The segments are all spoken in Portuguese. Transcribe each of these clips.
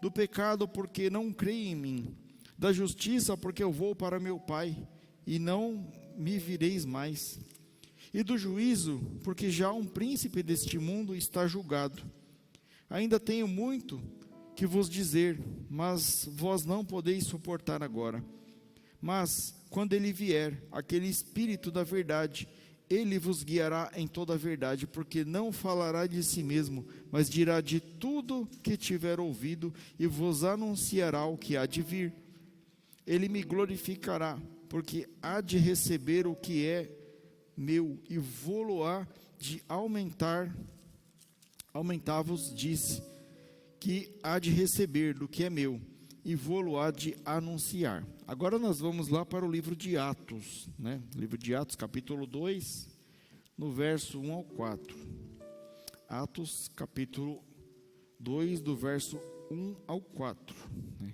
do pecado, porque não creem em mim, da justiça, porque eu vou para meu Pai, e não me vireis mais, e do juízo, porque já um príncipe deste mundo está julgado. Ainda tenho muito que vos dizer, mas vós não podeis suportar agora. Mas, quando ele vier, aquele Espírito da verdade, ele vos guiará em toda a verdade, porque não falará de si mesmo, mas dirá de tudo que tiver ouvido, e vos anunciará o que há de vir. Ele me glorificará, porque há de receber o que é meu, e vou-lo-á de aumentar-vos disse, que há de receber do que é meu, e vou-lo-á de anunciar. Agora nós vamos lá para o livro de Atos, né? Livro de Atos, capítulo 2, no verso 1 ao 4. Atos, capítulo 2, do verso 1 ao 4, né?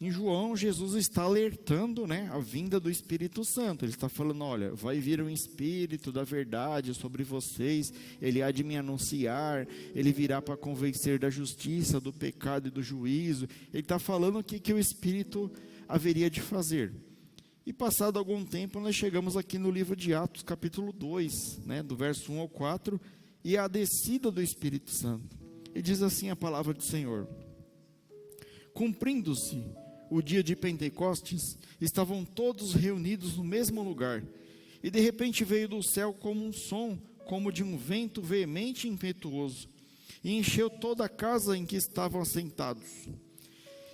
Em João, Jesus está alertando, né, a vinda do Espírito Santo. Ele está falando, olha, vai vir um Espírito da verdade sobre vocês, ele há de me anunciar, ele virá para convencer da justiça, do pecado e do juízo. Ele está falando o que o Espírito haveria de fazer. E passado algum tempo, nós chegamos aqui no livro de Atos, capítulo 2, né, do verso 1 ao 4, e a descida do Espírito Santo. E diz assim a palavra do Senhor: cumprindo-se o dia de Pentecostes, estavam todos reunidos no mesmo lugar, e de repente veio do céu como um som, como de um vento veemente e impetuoso, e encheu toda a casa em que estavam assentados.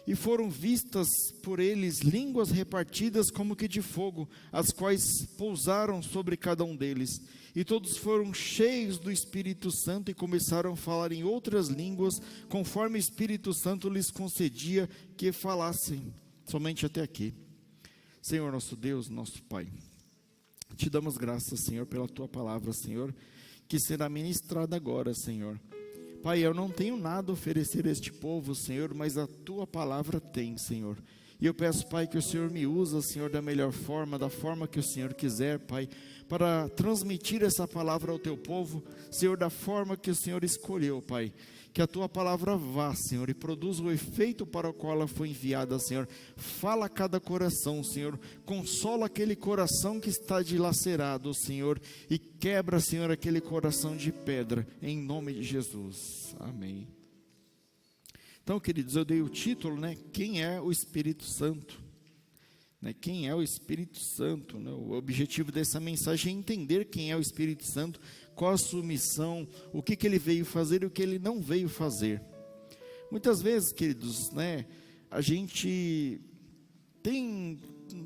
E foram vistas por eles línguas repartidas como que de fogo, as quais pousaram sobre cada um deles. E todos foram cheios do Espírito Santo e começaram a falar em outras línguas, conforme o Espírito Santo lhes concedia que falassem. Somente até aqui. Senhor nosso Deus, nosso Pai, te damos graças, Senhor, pela Tua palavra, Senhor, que será ministrada agora, Senhor. Pai, eu não tenho nada a oferecer a este povo, Senhor, mas a Tua palavra tem, Senhor. E eu peço, Pai, que o Senhor me use, Senhor, da melhor forma, da forma que o Senhor quiser, Pai, para transmitir essa palavra ao Teu povo, Senhor, da forma que o Senhor escolheu, Pai. Que a Tua palavra vá, Senhor, e produza o efeito para o qual ela foi enviada, Senhor. Fala a cada coração, Senhor. Consola aquele coração que está dilacerado, Senhor. E quebra, Senhor, aquele coração de pedra, em nome de Jesus. Amém. Então, queridos, eu dei o título, né? Quem é o Espírito Santo? Né? Quem é o Espírito Santo? Né? O objetivo dessa mensagem é entender quem é o Espírito Santo, qual a sua missão, o que ele veio fazer e o que ele não veio fazer. Muitas vezes, queridos, né, a gente tem,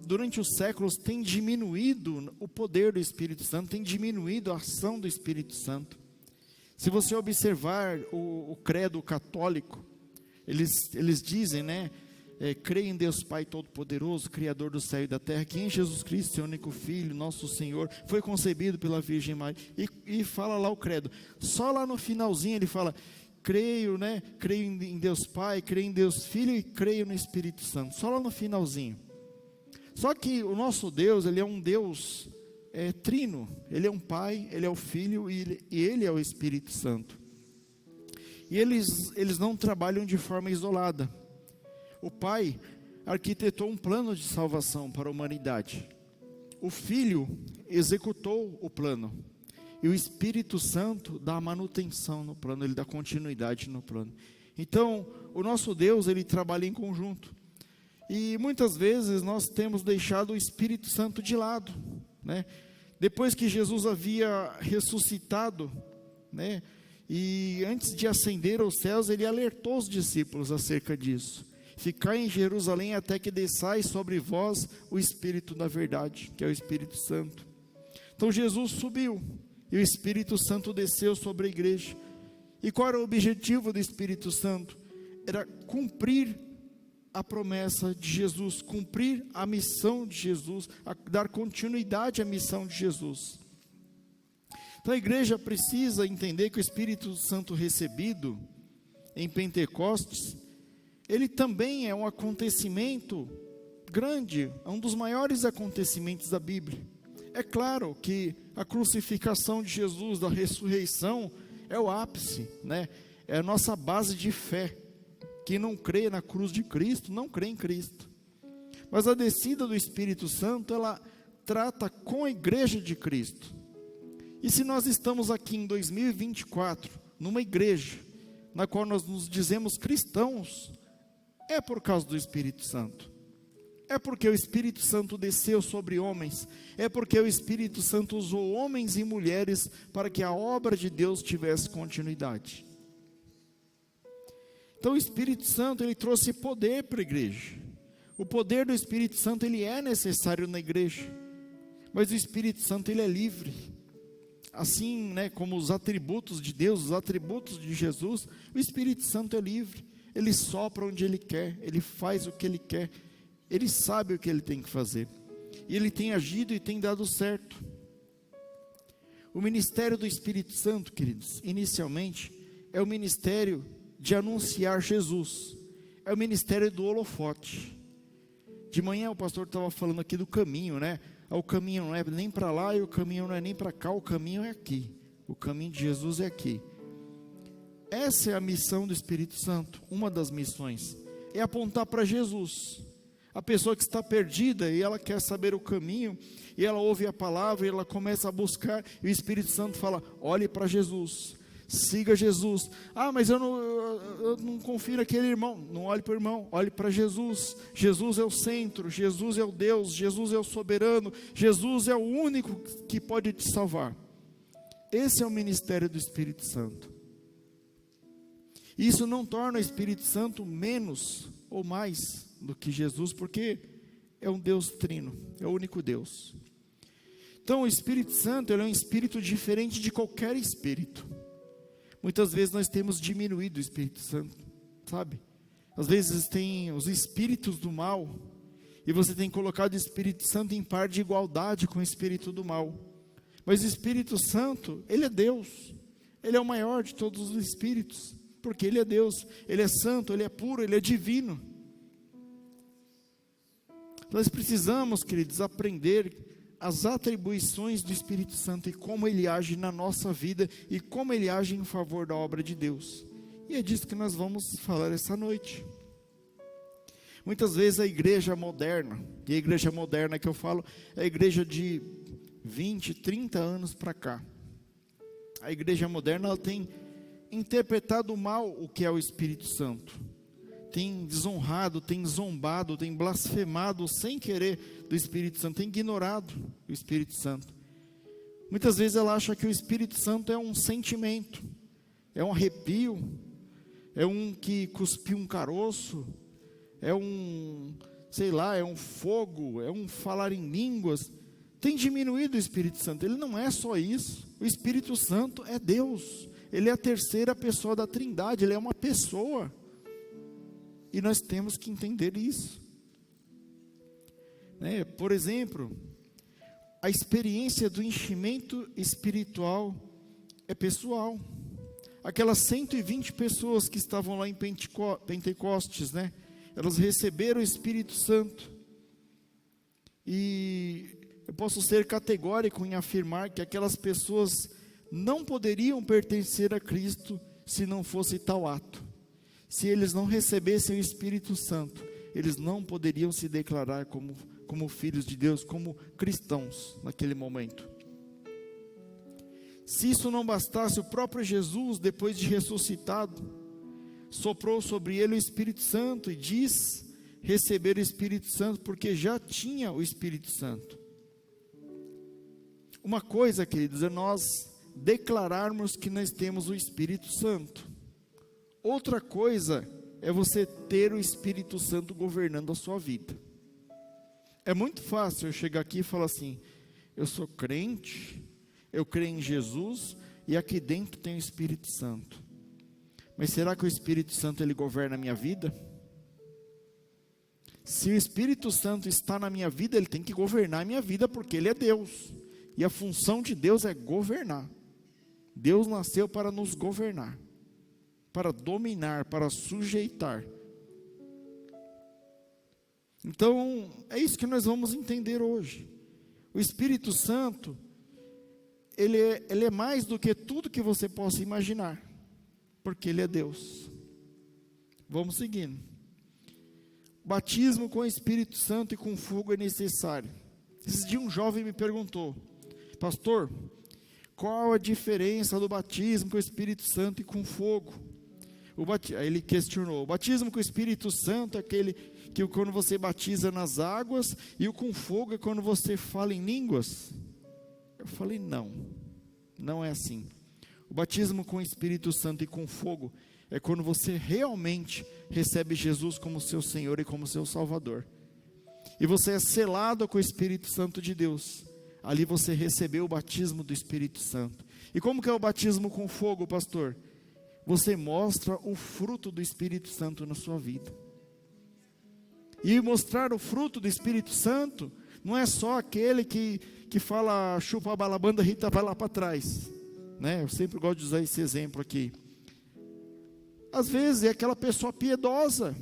durante os séculos, tem diminuído o poder do Espírito Santo, tem diminuído a ação do Espírito Santo. Se você observar o credo católico, eles dizem, né, creio em Deus Pai Todo-Poderoso, Criador do céu e da terra, que em Jesus Cristo, seu único Filho, nosso Senhor, foi concebido pela Virgem Maria, e fala lá o credo. Só lá no finalzinho ele fala, creio em Deus Pai, creio em Deus Filho e creio no Espírito Santo. Só lá no finalzinho. Só que o nosso Deus, ele é um Deus trino. Ele é um Pai, ele é o Filho e ele é o Espírito Santo. E eles não trabalham de forma isolada. O Pai arquitetou um plano de salvação para a humanidade. O Filho executou o plano. E o Espírito Santo dá manutenção no plano, ele dá continuidade no plano. Então, o nosso Deus, ele trabalha em conjunto. E muitas vezes nós temos deixado o Espírito Santo de lado, né? Depois que Jesus havia ressuscitado, né? E antes de ascender aos céus, ele alertou os discípulos acerca disso. Ficai em Jerusalém até que desçais sobre vós o Espírito da verdade, que é o Espírito Santo. Então Jesus subiu e o Espírito Santo desceu sobre a igreja. E qual era o objetivo do Espírito Santo? Era cumprir a promessa de Jesus, cumprir a missão de Jesus, dar continuidade à missão de Jesus. Então a igreja precisa entender que o Espírito Santo recebido em Pentecostes, ele também é um acontecimento grande, é um dos maiores acontecimentos da Bíblia. É claro que a crucificação de Jesus, da ressurreição, é o ápice, né? É a nossa base de fé. Quem não crê na cruz de Cristo, não crê em Cristo. Mas a descida do Espírito Santo, ela trata com a igreja de Cristo. E se nós estamos aqui em 2024, numa igreja, na qual nós nos dizemos cristãos, é por causa do Espírito Santo. É porque o Espírito Santo desceu sobre homens, é porque o Espírito Santo usou homens e mulheres para que a obra de Deus tivesse continuidade. Então o Espírito Santo, ele trouxe poder para a igreja. O poder do Espírito Santo, ele é necessário na igreja, mas o Espírito Santo, ele é livre. Assim, como os atributos de Deus, os atributos de Jesus, o Espírito Santo é livre. Ele sopra onde ele quer, ele faz o que ele quer, ele sabe o que ele tem que fazer. E ele tem agido e tem dado certo. O ministério do Espírito Santo, queridos, inicialmente, é o ministério de anunciar Jesus. É o ministério do holofote. De manhã o pastor estava falando aqui do caminho, O caminho não é nem para lá e o caminho não é nem para cá, o caminho é aqui. O caminho de Jesus é aqui. Essa é a missão do Espírito Santo, uma das missões, é apontar para Jesus. A pessoa que está perdida e ela quer saber o caminho, e ela ouve a palavra e ela começa a buscar, e o Espírito Santo fala: olhe para Jesus, siga Jesus. Mas eu não confio naquele irmão. Não olhe para o irmão, olhe para Jesus. Jesus é o centro, Jesus é o Deus, Jesus é o soberano, Jesus é o único que pode te salvar. Esse é o ministério do Espírito Santo. Isso não torna o Espírito Santo menos ou mais do que Jesus, porque é um Deus trino, é o único Deus. Então o Espírito Santo, ele é um espírito diferente de qualquer espírito. Muitas vezes nós temos diminuído o Espírito Santo, sabe? Às vezes tem os espíritos do mal, e você tem colocado o Espírito Santo em par de igualdade com o espírito do mal. Mas o Espírito Santo, ele é Deus, ele é o maior de todos os espíritos, porque ele é Deus, ele é santo, ele é puro, ele é divino. Nós precisamos, queridos, aprender as atribuições do Espírito Santo e como ele age na nossa vida e como ele age em favor da obra de Deus. E é disso que nós vamos falar essa noite. Muitas vezes a igreja moderna, e a igreja moderna que eu falo é a igreja de 20, 30 anos para cá. A igreja moderna, ela tem interpretado mal o que é o Espírito Santo. Tem desonrado, tem zombado, tem blasfemado sem querer do Espírito Santo, tem ignorado o Espírito Santo. Muitas vezes ela acha que o Espírito Santo é um sentimento, é um arrepio, é um que cuspiu um caroço, é um, é um fogo, é um falar em línguas. Tem diminuído o Espírito Santo. Ele não é só isso. O Espírito Santo é Deus. Ele é a terceira pessoa da Trindade, ele é uma pessoa. E nós temos que entender isso. Por exemplo, a experiência do enchimento espiritual é pessoal. Aquelas 120 pessoas que estavam lá em Pentecostes, elas receberam o Espírito Santo. E eu posso ser categórico em afirmar que aquelas pessoas não poderiam pertencer a Cristo se não fosse tal ato. Se eles não recebessem o Espírito Santo, eles não poderiam se declarar como filhos de Deus, como cristãos naquele momento. Se isso não bastasse, o próprio Jesus, depois de ressuscitado, soprou sobre ele o Espírito Santo e diz receber o Espírito Santo porque já tinha o Espírito Santo. Uma coisa, queridos, é nós declararmos que nós temos o Espírito Santo. Outra coisa é você ter o Espírito Santo governando a sua vida. É muito fácil eu chegar aqui e falar assim: eu sou crente, eu creio em Jesus e aqui dentro tem o Espírito Santo. Mas será que o Espírito Santo ele governa a minha vida? Se o Espírito Santo está na minha vida, ele tem que governar a minha vida, porque ele é Deus. E a função de Deus é governar. Deus nasceu para nos governar, para dominar, para sujeitar. Então, é isso que nós vamos entender hoje. O Espírito Santo, ele é mais do que tudo que você possa imaginar, porque ele é Deus. Vamos seguindo. Batismo com o Espírito Santo e com fogo é necessário. Esse dia um jovem me perguntou: pastor, qual a diferença do batismo com o Espírito Santo e com fogo? Aí ele questionou: o batismo com o Espírito Santo é aquele que quando você batiza nas águas, e o com fogo é quando você fala em línguas? Eu falei: não é assim. O batismo com o Espírito Santo e com fogo é quando você realmente recebe Jesus como seu Senhor e como seu Salvador. E você é selado com o Espírito Santo de Deus. Ali você recebeu o batismo do Espírito Santo. E como que é o batismo com fogo, pastor? Você mostra o fruto do Espírito Santo na sua vida. E mostrar o fruto do Espírito Santo não é só aquele que fala chupa a balabanda, Rita vai lá para trás, né? Eu sempre gosto de usar esse exemplo aqui. Às vezes é aquela pessoa piedosa,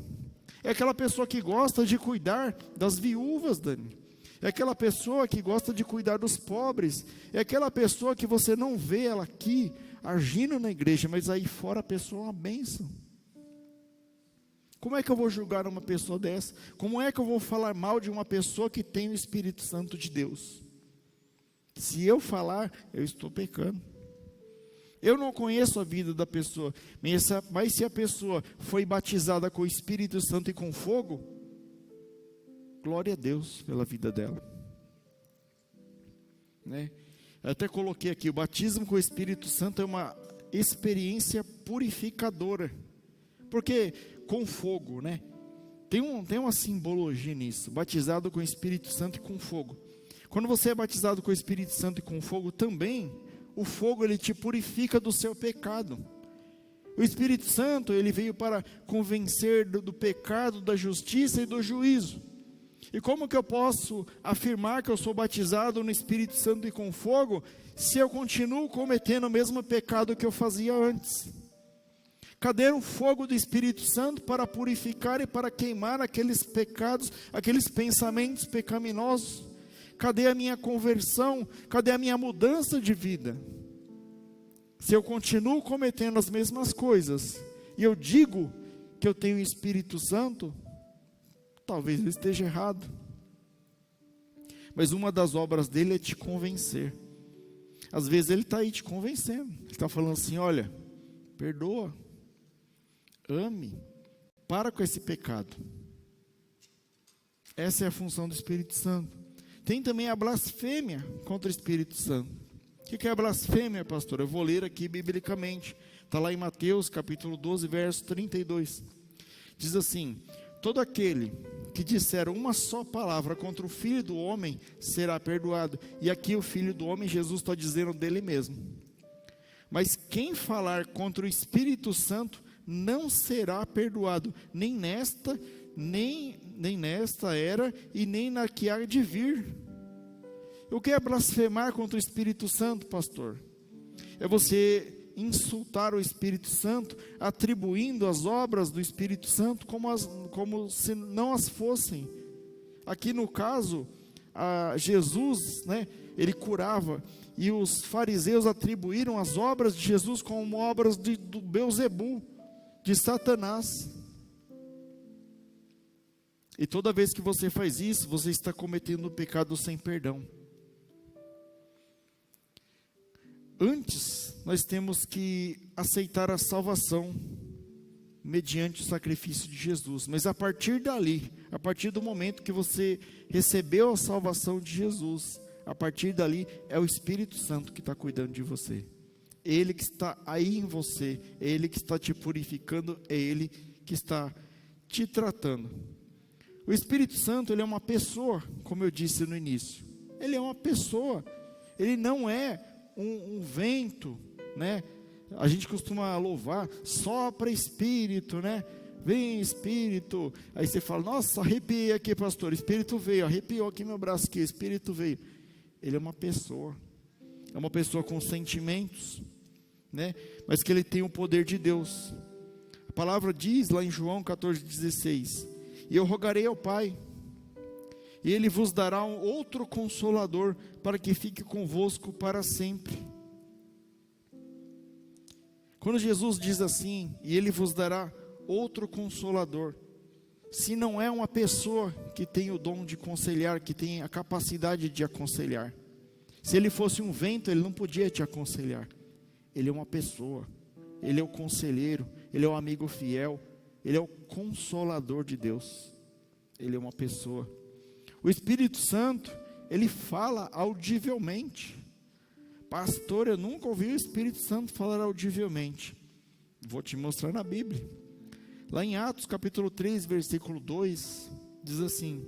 é aquela pessoa que gosta de cuidar das viúvas, Dani. É aquela pessoa que gosta de cuidar dos pobres. É aquela pessoa que você não vê ela aqui agindo na igreja, mas aí fora a pessoa é uma bênção. Como é que eu vou julgar uma pessoa dessa? Como é que eu vou falar mal de uma pessoa que tem o Espírito Santo de Deus? Se eu falar, eu estou pecando. Eu não conheço a vida da pessoa, mas se a pessoa foi batizada com o Espírito Santo e com fogo, glória a Deus pela vida dela, né? Eu até coloquei aqui: o batismo com o Espírito Santo é uma experiência purificadora, porque com fogo, né? Tem uma simbologia nisso, batizado com o Espírito Santo e com fogo. Quando você é batizado com o Espírito Santo e com fogo também, o fogo ele te purifica do seu pecado. O Espírito Santo ele veio para convencer do pecado, da justiça e do juízo. E como que eu posso afirmar que eu sou batizado no Espírito Santo e com fogo, se eu continuo cometendo o mesmo pecado que eu fazia antes? Cadê o fogo do Espírito Santo para purificar e para queimar aqueles pecados, aqueles pensamentos pecaminosos? Cadê a minha conversão? Cadê a minha mudança de vida? Se eu continuo cometendo as mesmas coisas, e eu digo que eu tenho o Espírito Santo, talvez eu esteja errado. Mas uma das obras dele é te convencer. Às vezes ele está aí te convencendo. Ele está falando assim: olha, perdoa, ame, para com esse pecado. Essa é a função do Espírito Santo. Tem também a blasfêmia contra o Espírito Santo. O que é a blasfêmia, pastor? Eu vou ler aqui biblicamente. Está lá em Mateus capítulo 12, verso 32. Diz assim: todo aquele que disser uma só palavra contra o Filho do Homem será perdoado. E aqui o Filho do Homem, Jesus está dizendo dele mesmo. Mas quem falar contra o Espírito Santo não será perdoado, nem nesta era e nem na que há de vir. O que é blasfemar contra o Espírito Santo, pastor? É você insultar o Espírito Santo, atribuindo as obras do Espírito Santo como se não as fossem. Aqui no caso, Jesus, né, ele curava, e os fariseus atribuíram as obras de Jesus como obras do Beelzebul, de Satanás. E toda vez que você faz isso, você está cometendo um pecado sem perdão. Antes, nós temos que aceitar a salvação mediante o sacrifício de Jesus. Mas a partir dali, a partir do momento que você recebeu a salvação de Jesus, a partir dali é o Espírito Santo que está cuidando de você. Ele que está aí em você, é Ele que está te purificando, é Ele que está te tratando. O Espírito Santo, ele é uma pessoa, como eu disse no início. Ele é uma pessoa, ele não é um vento, né? A gente costuma louvar, sopra Espírito, né? Vem Espírito. Aí você fala: nossa, arrepiei aqui, pastor, Espírito veio, arrepiou aqui meu braço aqui, Espírito veio. Ele é uma pessoa com sentimentos, né? Mas que ele tem o poder de Deus. A palavra diz lá em João 14,16: e eu rogarei ao Pai, e Ele vos dará um outro Consolador, para que fique convosco para sempre. Quando Jesus diz assim, e Ele vos dará outro consolador, se não é uma pessoa que tem o dom de aconselhar, que tem a capacidade de aconselhar? Se ele fosse um vento, ele não podia te aconselhar. Ele é uma pessoa, ele é o conselheiro, ele é o amigo fiel, ele é o consolador de Deus. Ele é uma pessoa. O Espírito Santo, ele fala audivelmente. Pastor, eu nunca ouvi o Espírito Santo falar audivelmente. Vou te mostrar na Bíblia. Lá em Atos capítulo 3, versículo 2, diz assim: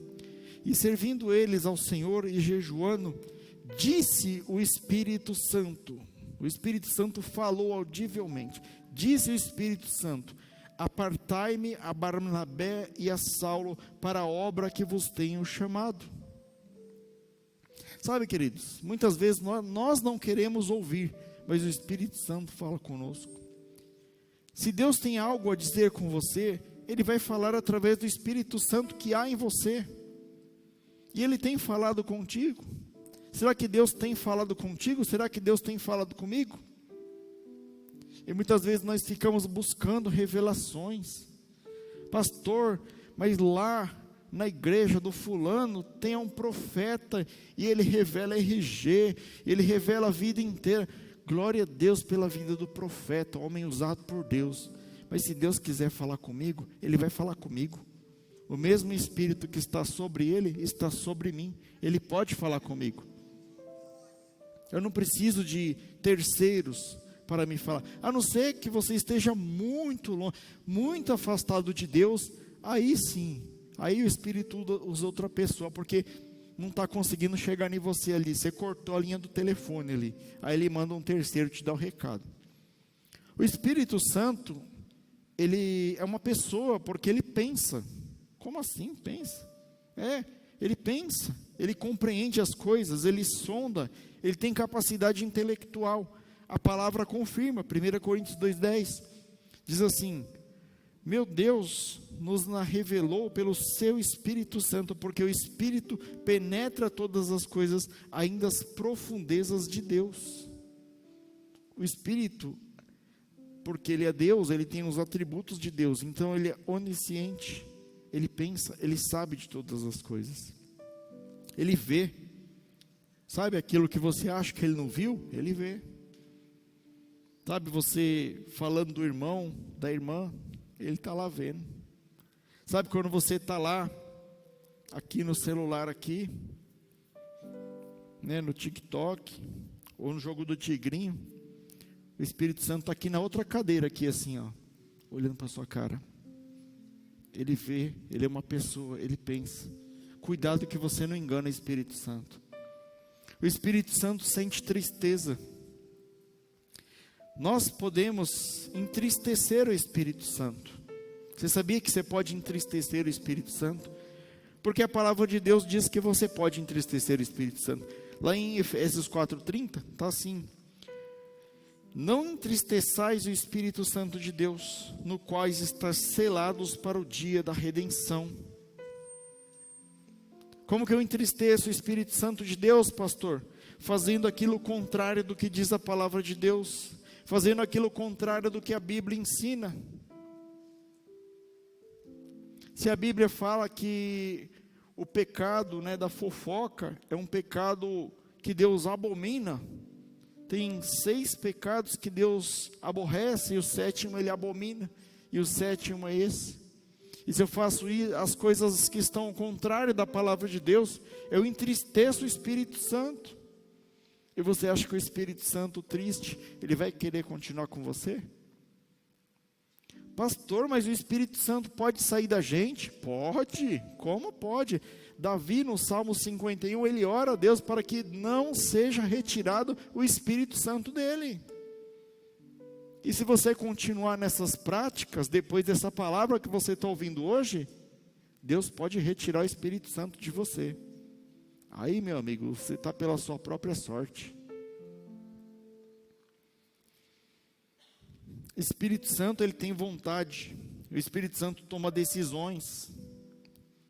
e servindo eles ao Senhor e jejuando, disse o Espírito Santo. O Espírito Santo falou audivelmente. Disse o Espírito Santo: apartai-me a Barnabé e a Saulo para a obra que vos tenho chamado. Sabe, queridos, muitas vezes nós não queremos ouvir, mas o Espírito Santo fala conosco. Se Deus tem algo a dizer com você, Ele vai falar através do Espírito Santo que há em você. E Ele tem falado contigo. Será que Deus tem falado contigo? Será que Deus tem falado comigo? E muitas vezes nós ficamos buscando revelações. Pastor, mas lá na igreja do fulano tem um profeta e ele revela RG, ele revela a vida inteira. Glória a Deus pela vida do profeta, homem usado por Deus. Mas se Deus quiser falar comigo, Ele vai falar comigo. O mesmo Espírito que está sobre ele, está sobre mim. Ele pode falar comigo. Eu não preciso de terceiros para me falar. A não ser que você esteja muito longe, muito afastado de Deus. Aí sim, aí o Espírito usa outra pessoa, porque não está conseguindo chegar em você ali. Você cortou a linha do telefone ali. Aí ele manda um terceiro te dar o recado. O Espírito Santo, ele é uma pessoa, porque ele pensa. Como assim pensa? Ele pensa, ele compreende as coisas, ele sonda, ele tem capacidade intelectual. A palavra confirma, 1 Coríntios 2,10, diz assim: meu Deus nos revelou pelo seu Espírito Santo, porque o Espírito penetra todas as coisas, ainda as profundezas de Deus. O Espírito, porque Ele é Deus, Ele tem os atributos de Deus, então Ele é onisciente, Ele pensa, Ele sabe de todas as coisas, Ele vê. Sabe aquilo que você acha que Ele não viu? Ele vê. Sabe, você falando do irmão, da irmã, Ele está lá vendo. Sabe quando você está lá, aqui no celular aqui, né, no TikTok, ou no jogo do tigrinho, o Espírito Santo está aqui na outra cadeira, aqui assim, ó, olhando para a sua cara. Ele vê, Ele é uma pessoa, Ele pensa. Cuidado que você não engana o Espírito Santo. O Espírito Santo sente tristeza. Nós podemos entristecer o Espírito Santo. Você sabia que você pode entristecer o Espírito Santo? Porque a palavra de Deus diz que você pode entristecer o Espírito Santo. Lá em Efésios 4:30, está assim: não entristeçais o Espírito Santo de Deus, no qual estáis selados para o dia da redenção. Como que eu entristeço o Espírito Santo de Deus, pastor? Fazendo aquilo contrário do que diz a palavra de Deus, fazendo aquilo contrário do que a Bíblia ensina. Se a Bíblia fala que o pecado, né, da fofoca é um pecado que Deus abomina, tem 6 pecados que Deus aborrece, e o 7º Ele abomina, e o 7º é esse. E se eu faço as coisas que estão ao contrário da palavra de Deus, eu entristeço o Espírito Santo. E você acha que o Espírito Santo triste, ele vai querer continuar com você? Pastor, mas o Espírito Santo pode sair da gente? Pode, como pode? Davi no Salmo 51, ele ora a Deus para que não seja retirado o Espírito Santo dele. E se você continuar nessas práticas, depois dessa palavra que você está ouvindo hoje, Deus pode retirar o Espírito Santo de você. Aí, meu amigo, você está pela sua própria sorte. O Espírito Santo, ele tem vontade. O Espírito Santo toma decisões.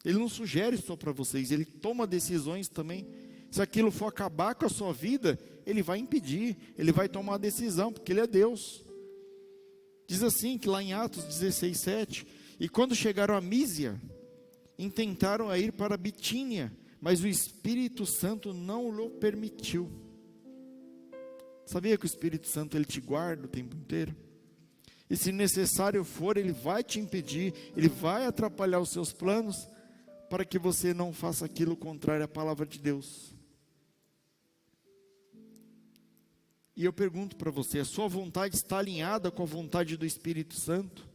Ele não sugere só para vocês, ele toma decisões também. Se aquilo for acabar com a sua vida, ele vai impedir, ele vai tomar a decisão, porque ele é Deus. Diz assim, que lá em Atos 16:7, e quando chegaram a Mísia, intentaram a ir para Bitínia, mas o Espírito Santo não lhe permitiu. Sabia que o Espírito Santo ele te guarda o tempo inteiro? E se necessário for, ele vai te impedir, ele vai atrapalhar os seus planos, para que você não faça aquilo contrário à palavra de Deus. E eu pergunto para você, a sua vontade está alinhada com a vontade do Espírito Santo?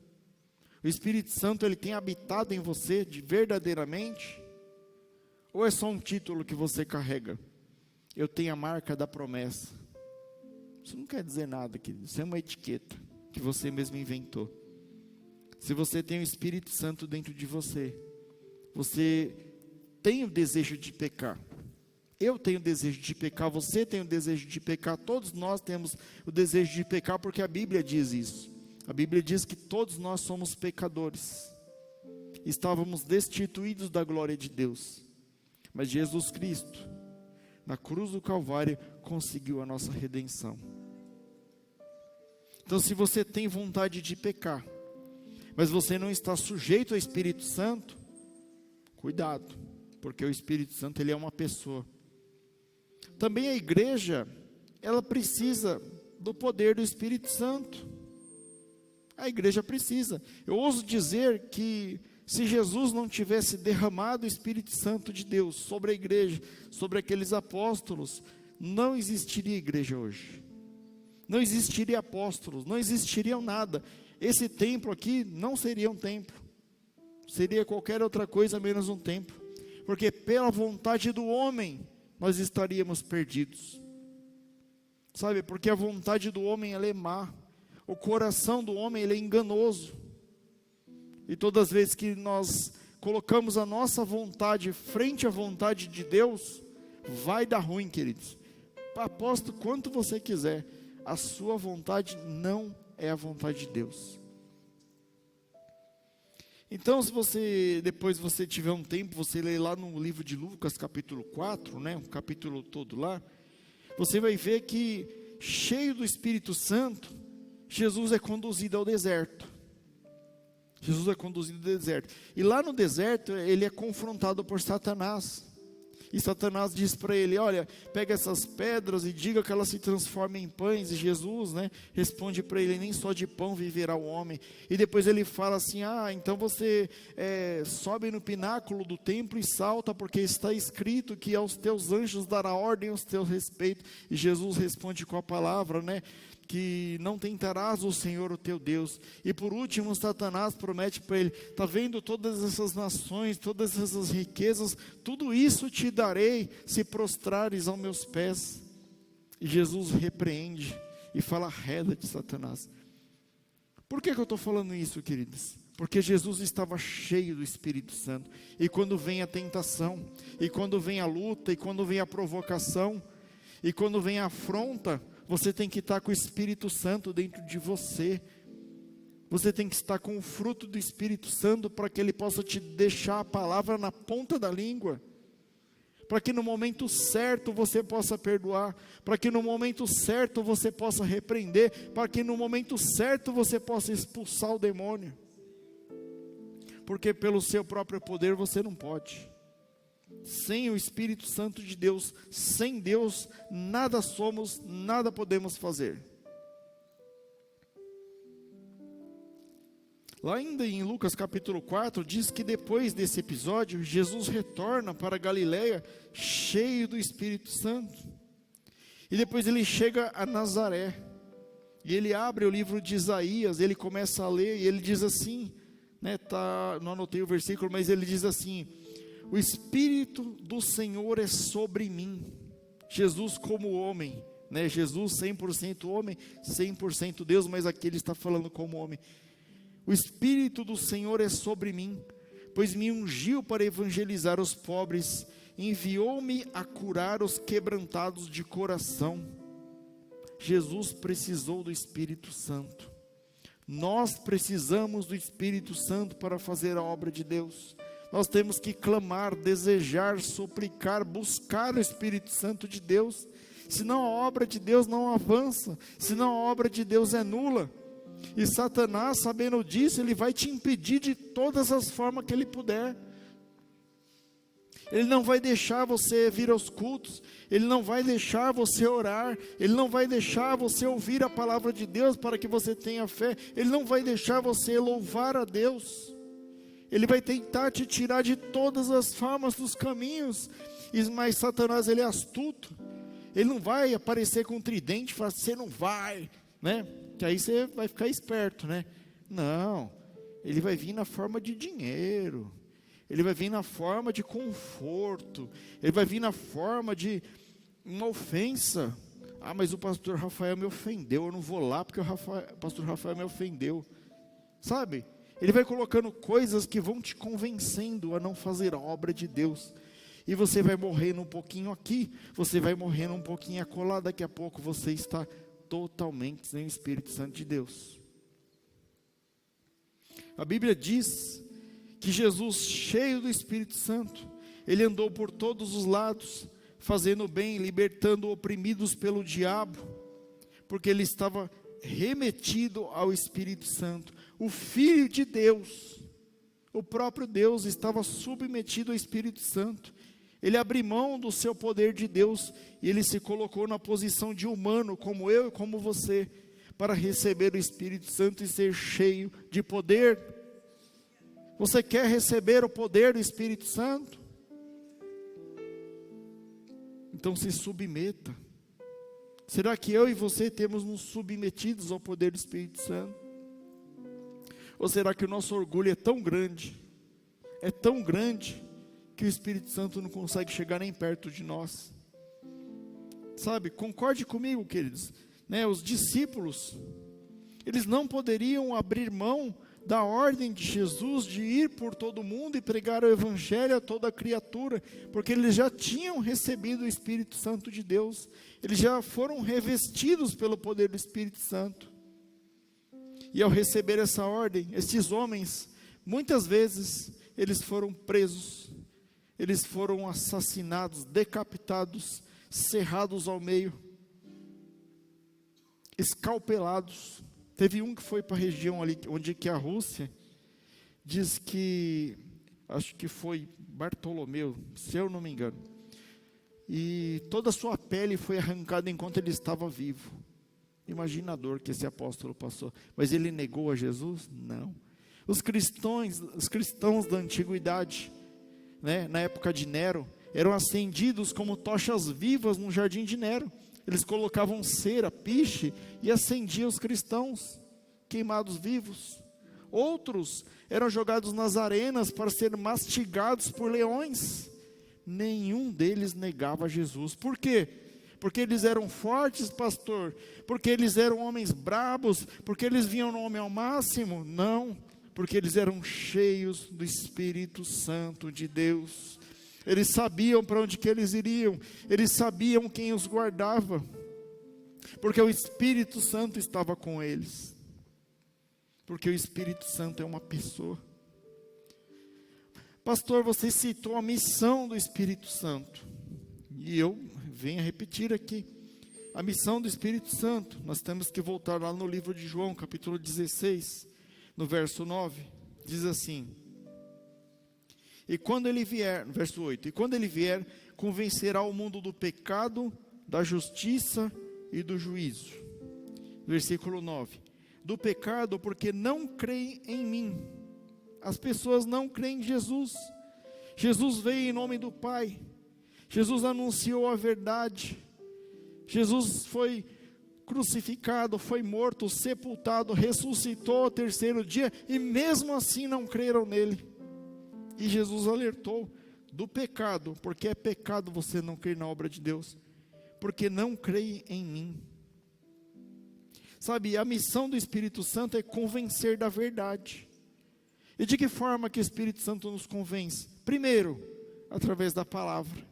O Espírito Santo ele tem habitado em você verdadeiramente? Ou é só um título que você carrega? Eu tenho a marca da promessa. Isso não quer dizer nada, querido. Isso é uma etiqueta que você mesmo inventou. Se você tem o Espírito Santo dentro de você, você tem o desejo de pecar. Eu tenho o desejo de pecar, você tem o desejo de pecar, todos nós temos o desejo de pecar, porque a Bíblia diz isso. A Bíblia diz que todos nós somos pecadores. Estávamos destituídos da glória de Deus. Mas Jesus Cristo, na cruz do Calvário, conseguiu a nossa redenção. Então, se você tem vontade de pecar, mas você não está sujeito ao Espírito Santo, cuidado, porque o Espírito Santo ele é uma pessoa. Também a igreja, ela precisa do poder do Espírito Santo. A igreja precisa. Eu ouso dizer que se Jesus não tivesse derramado o Espírito Santo de Deus sobre a igreja, sobre aqueles apóstolos, não existiria igreja hoje. Não existiria apóstolos, não existiria nada. Esse templo aqui não seria um templo. Seria qualquer outra coisa menos um templo. Porque pela vontade do homem, nós estaríamos perdidos. Sabe, porque a vontade do homem ela é má. O coração do homem ele é enganoso. E todas as vezes que nós colocamos a nossa vontade frente à vontade de Deus, vai dar ruim, queridos. Aposto quanto você quiser, a sua vontade não é a vontade de Deus. Então, se você, depois você tiver um tempo, você lê lá no livro de Lucas, capítulo 4, né, um capítulo todo lá, você vai ver que, cheio do Espírito Santo, Jesus é conduzido ao deserto. Jesus é conduzido ao deserto. E lá no deserto, ele é confrontado por Satanás. E Satanás diz para ele, olha, pega essas pedras e diga que elas se transformem em pães. E Jesus, né, responde para ele, nem só de pão viverá o homem. E depois ele fala assim, então você sobe no pináculo do templo e salta, porque está escrito que aos teus anjos dará ordem aos teus respeitos. E Jesus responde com a palavra, né, que não tentarás o Senhor o teu Deus. E por último Satanás promete para ele, está vendo todas essas nações, todas essas riquezas, tudo isso te darei se prostrares aos meus pés. E Jesus repreende e fala, reda-te, Satanás. Por que eu estou falando isso, queridos? Porque Jesus estava cheio do Espírito Santo. E quando vem a tentação, e quando vem a luta, e quando vem a provocação, e quando vem a afronta, você tem que estar com o Espírito Santo dentro de você. Você tem que estar com o fruto do Espírito Santo para que ele possa te deixar a palavra na ponta da língua. Para que no momento certo você possa perdoar. Para que no momento certo você possa repreender. Para que no momento certo você possa expulsar o demônio. Porque pelo seu próprio poder você não pode. Sem o Espírito Santo de Deus, sem Deus, nada somos, nada podemos fazer. Lá ainda em Lucas capítulo 4, diz que depois desse episódio, Jesus retorna para Galileia, cheio do Espírito Santo. E depois ele chega a Nazaré, e ele abre o livro de Isaías, ele começa a ler, e ele diz assim, né, não anotei o versículo, mas ele diz assim, o Espírito do Senhor é sobre mim. Jesus como homem, né? Jesus 100% homem, 100% Deus, mas aqui ele está falando como homem. O Espírito do Senhor é sobre mim, pois me ungiu para evangelizar os pobres, enviou-me a curar os quebrantados de coração. Jesus precisou do Espírito Santo. Nós precisamos do Espírito Santo para fazer a obra de Deus. Nós temos que clamar, desejar, suplicar, buscar o Espírito Santo de Deus. Senão a obra de Deus não avança, senão a obra de Deus é nula. E Satanás, sabendo disso, ele vai te impedir de todas as formas que ele puder. Ele não vai deixar você vir aos cultos, ele não vai deixar você orar, ele não vai deixar você ouvir a palavra de Deus para que você tenha fé, ele não vai deixar você louvar a Deus. Ele vai tentar te tirar de todas as formas dos caminhos. Mas Satanás, ele é astuto. Ele não vai aparecer com um tridente e falar, você não vai, né? Que aí você vai ficar esperto, né? Não, ele vai vir na forma de dinheiro. Ele vai vir na forma de conforto. Ele vai vir na forma de uma ofensa. Ah, mas o pastor Rafael me ofendeu, eu não vou lá porque o pastor Rafael me ofendeu. Sabe? Ele vai colocando coisas que vão te convencendo a não fazer a obra de Deus. E você vai morrendo um pouquinho aqui, você vai morrendo um pouquinho acolá, daqui a pouco você está totalmente sem o Espírito Santo de Deus. A Bíblia diz que Jesus, cheio do Espírito Santo, ele andou por todos os lados, fazendo bem, libertando oprimidos pelo diabo, porque ele estava remetido ao Espírito Santo. O Filho de Deus, o próprio Deus, estava submetido ao Espírito Santo. Ele abriu mão do seu poder de Deus e ele se colocou na posição de humano, como eu e como você, para receber o Espírito Santo e ser cheio de poder. Você quer receber o poder do Espírito Santo? Então se submeta. Será que eu e você temos nos submetidos ao poder do Espírito Santo? Ou será que o nosso orgulho é tão grande, que o Espírito Santo não consegue chegar nem perto de nós? Sabe, concorde comigo, queridos, né? Os discípulos, eles não poderiam abrir mão da ordem de Jesus de ir por todo mundo e pregar o Evangelho a toda criatura, porque eles já tinham recebido o Espírito Santo de Deus, eles já foram revestidos pelo poder do Espírito Santo. E ao receber essa ordem, esses homens, muitas vezes, eles foram presos, eles foram assassinados, decapitados, serrados ao meio, escalpelados. Teve um que foi para a região ali, onde que a Rússia, diz que, acho que foi Bartolomeu, se eu não me engano, e toda a sua pele foi arrancada enquanto ele estava vivo. Imagina a dor que esse apóstolo passou. Mas ele negou a Jesus? Não. Os cristãos da antiguidade, né, na época de Nero, eram acendidos como tochas vivas no jardim de Nero. Eles colocavam cera, piche e acendiam os cristãos, queimados vivos. Outros eram jogados nas arenas para serem mastigados por leões. Nenhum deles negava Jesus. Por quê? Porque eles eram fortes, pastor? Porque eles eram homens brabos? Porque eles vinham no homem ao máximo? Não, porque eles eram cheios do Espírito Santo de Deus. Eles sabiam para onde que eles iriam, eles sabiam quem os guardava, porque o Espírito Santo estava com eles, porque o Espírito Santo é uma pessoa. Pastor, você citou a missão do Espírito Santo, e eu venho a repetir aqui, a missão do Espírito Santo. Nós temos que voltar lá no livro de João, capítulo 16, no verso 9, diz assim: e quando ele vier, verso 8, e quando ele vier, convencerá o mundo do pecado, da justiça e do juízo. Versículo 9, do pecado porque não creem em mim. As pessoas não creem em Jesus. Jesus veio em nome do Pai. Jesus anunciou a verdade. Jesus foi crucificado, foi morto, sepultado, ressuscitou ao terceiro dia, e mesmo assim não creram nele. E Jesus alertou do pecado, porque é pecado você não crer na obra de Deus, porque não creem em mim. Sabe, a missão do Espírito Santo é convencer da verdade. E de que forma que o Espírito Santo nos convence? Primeiro, através da palavra.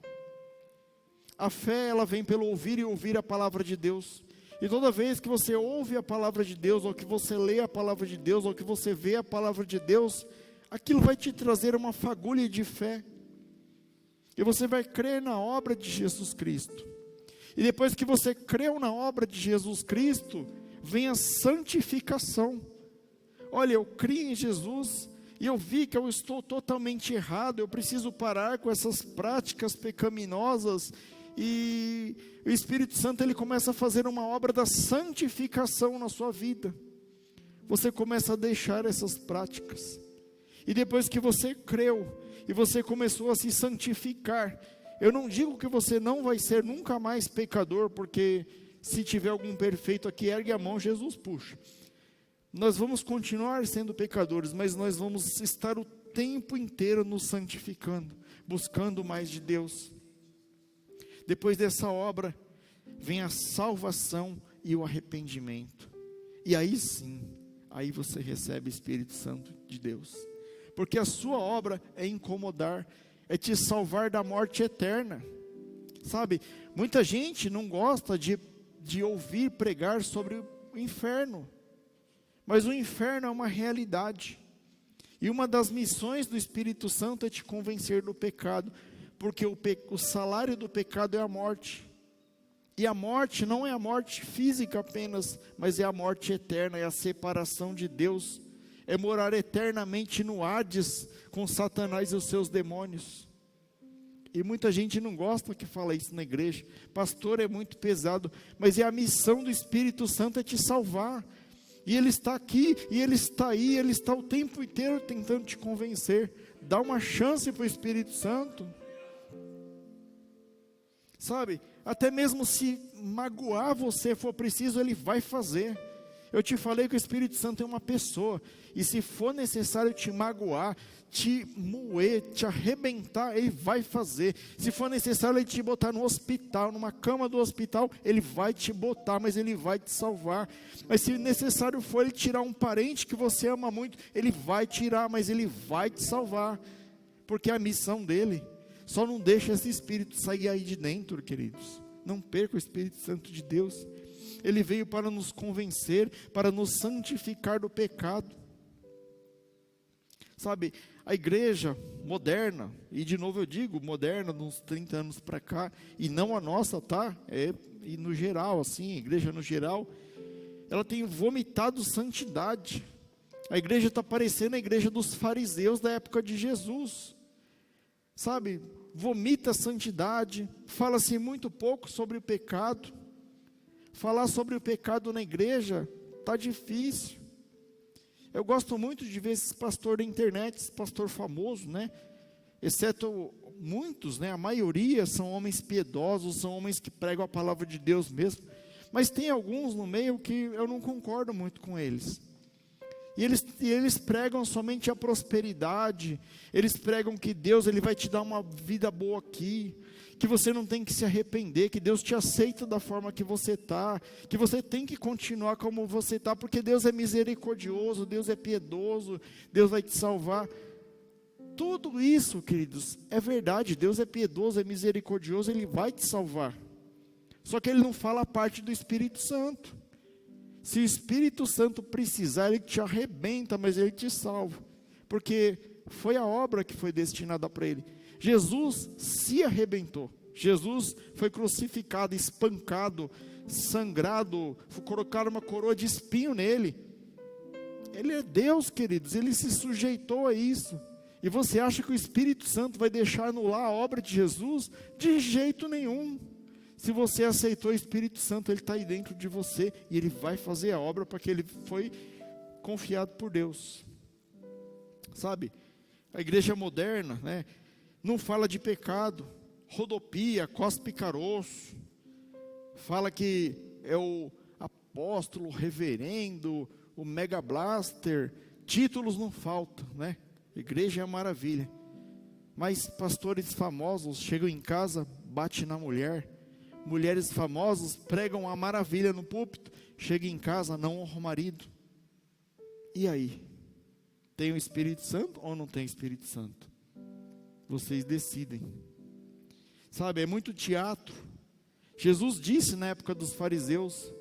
A fé, ela vem pelo ouvir e ouvir a palavra de Deus. E toda vez que você ouve a palavra de Deus, ou que você lê a palavra de Deus, ou que você vê a palavra de Deus, aquilo vai te trazer uma fagulha de fé. E você vai crer na obra de Jesus Cristo. E depois que você creu na obra de Jesus Cristo, vem a santificação. Olha, eu criei em Jesus e eu vi que eu estou totalmente errado, eu preciso parar com essas práticas pecaminosas, e o Espírito Santo ele começa a fazer uma obra da santificação na sua vida. Você começa a deixar essas práticas, e depois que você creu, e você começou a se santificar, eu não digo que você não vai ser nunca mais pecador, porque se tiver algum perfeito aqui, ergue a mão, Jesus puxa. Nós vamos continuar sendo pecadores, mas nós vamos estar o tempo inteiro nos santificando, buscando mais de Deus. Depois dessa obra, vem a salvação e o arrependimento. E aí sim, aí você recebe o Espírito Santo de Deus. Porque a sua obra é incomodar, é te salvar da morte eterna. Sabe, muita gente não gosta de ouvir pregar sobre o inferno. Mas o inferno é uma realidade. E uma das missões do Espírito Santo é te convencer do pecado. Porque o salário do pecado é a morte. E a morte não é a morte física apenas, mas é a morte eterna, é a separação de Deus. É morar eternamente no Hades com Satanás e os seus demônios. E muita gente não gosta que fala isso na igreja. Pastor, é muito pesado. Mas é a missão do Espírito Santo é te salvar. E Ele está aqui, e Ele está aí, Ele está o tempo inteiro tentando te convencer. Dá uma chance para o Espírito Santo. Sabe, até mesmo se magoar você for preciso, Ele vai fazer. Eu te falei que o Espírito Santo é uma pessoa, e se for necessário te magoar, te moer, te arrebentar, Ele vai fazer. Se for necessário Ele te botar no hospital, numa cama do hospital, Ele vai te botar, mas Ele vai te salvar. Mas se necessário for Ele tirar um parente que você ama muito, Ele vai tirar, mas Ele vai te salvar, porque é a missão dEle. Só não deixa esse Espírito sair aí de dentro, queridos. Não perca o Espírito Santo de Deus. Ele veio para nos convencer, para nos santificar do pecado. Sabe, a igreja moderna, e de novo eu digo, moderna, de uns 30 anos para cá, e não a nossa, tá? E no geral, assim, a igreja no geral, ela tem vomitado santidade. A igreja está parecendo a igreja dos fariseus da época de Jesus. Sabe, vomita a santidade, fala-se muito pouco sobre o pecado. Falar sobre o pecado na igreja está difícil. Eu gosto muito de ver esses pastores da internet, esse pastor famoso, né? Exceto muitos, né? A maioria são homens piedosos, são homens que pregam a palavra de Deus mesmo. Mas tem alguns no meio que eu não concordo muito com eles. E eles pregam somente a prosperidade. Eles pregam que Deus ele vai te dar uma vida boa aqui, que você não tem que se arrepender, que Deus te aceita da forma que você está, que você tem que continuar como você está, porque Deus é misericordioso, Deus é piedoso, Deus vai te salvar. Tudo isso, queridos, é verdade. Deus é piedoso, é misericordioso, Ele vai te salvar. Só que Ele não fala a parte do Espírito Santo. Se o Espírito Santo precisar, Ele te arrebenta, mas Ele te salva, porque foi a obra que foi destinada para Ele. Jesus se arrebentou, Jesus foi crucificado, espancado, sangrado, colocaram uma coroa de espinho nele. Ele é Deus, queridos, Ele se sujeitou a isso. E você acha que o Espírito Santo vai deixar anular a obra de Jesus? De jeito nenhum. Se você aceitou o Espírito Santo, Ele está aí dentro de você, e Ele vai fazer a obra, porque Ele foi confiado por Deus. Sabe, a igreja moderna, né, não fala de pecado, rodopia, cospe caroço, fala que é o apóstolo, o reverendo, o mega blaster, títulos não faltam, né? Igreja é maravilha, mas pastores famosos chegam em casa, batem na mulher, mulheres famosas pregam a maravilha no púlpito, chegam em casa, não honram o marido. E aí? Tem o Espírito Santo ou não tem Espírito Santo? Vocês decidem. Sabe, é muito teatro. Jesus disse na época dos fariseus: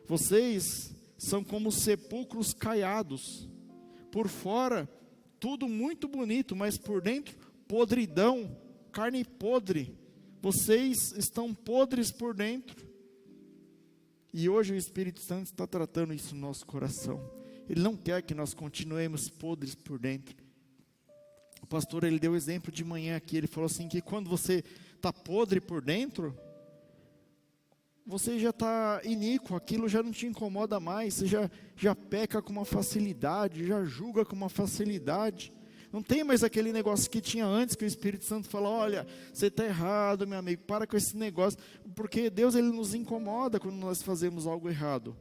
vocês são como sepulcros caiados. Por fora, tudo muito bonito, mas por dentro, podridão, carne podre. Vocês estão podres por dentro. E hoje o Espírito Santo está tratando isso no nosso coração. Ele não quer que nós continuemos podres por dentro. O pastor, ele deu exemplo de manhã aqui, ele falou assim, que quando você está podre por dentro, você já está iníquo, aquilo já não te incomoda mais, você já peca com uma facilidade, já julga com uma facilidade. Não tem mais aquele negócio que tinha antes, que o Espírito Santo fala, olha, você está errado, meu amigo, para com esse negócio, porque Deus, ele nos incomoda quando nós fazemos algo errado.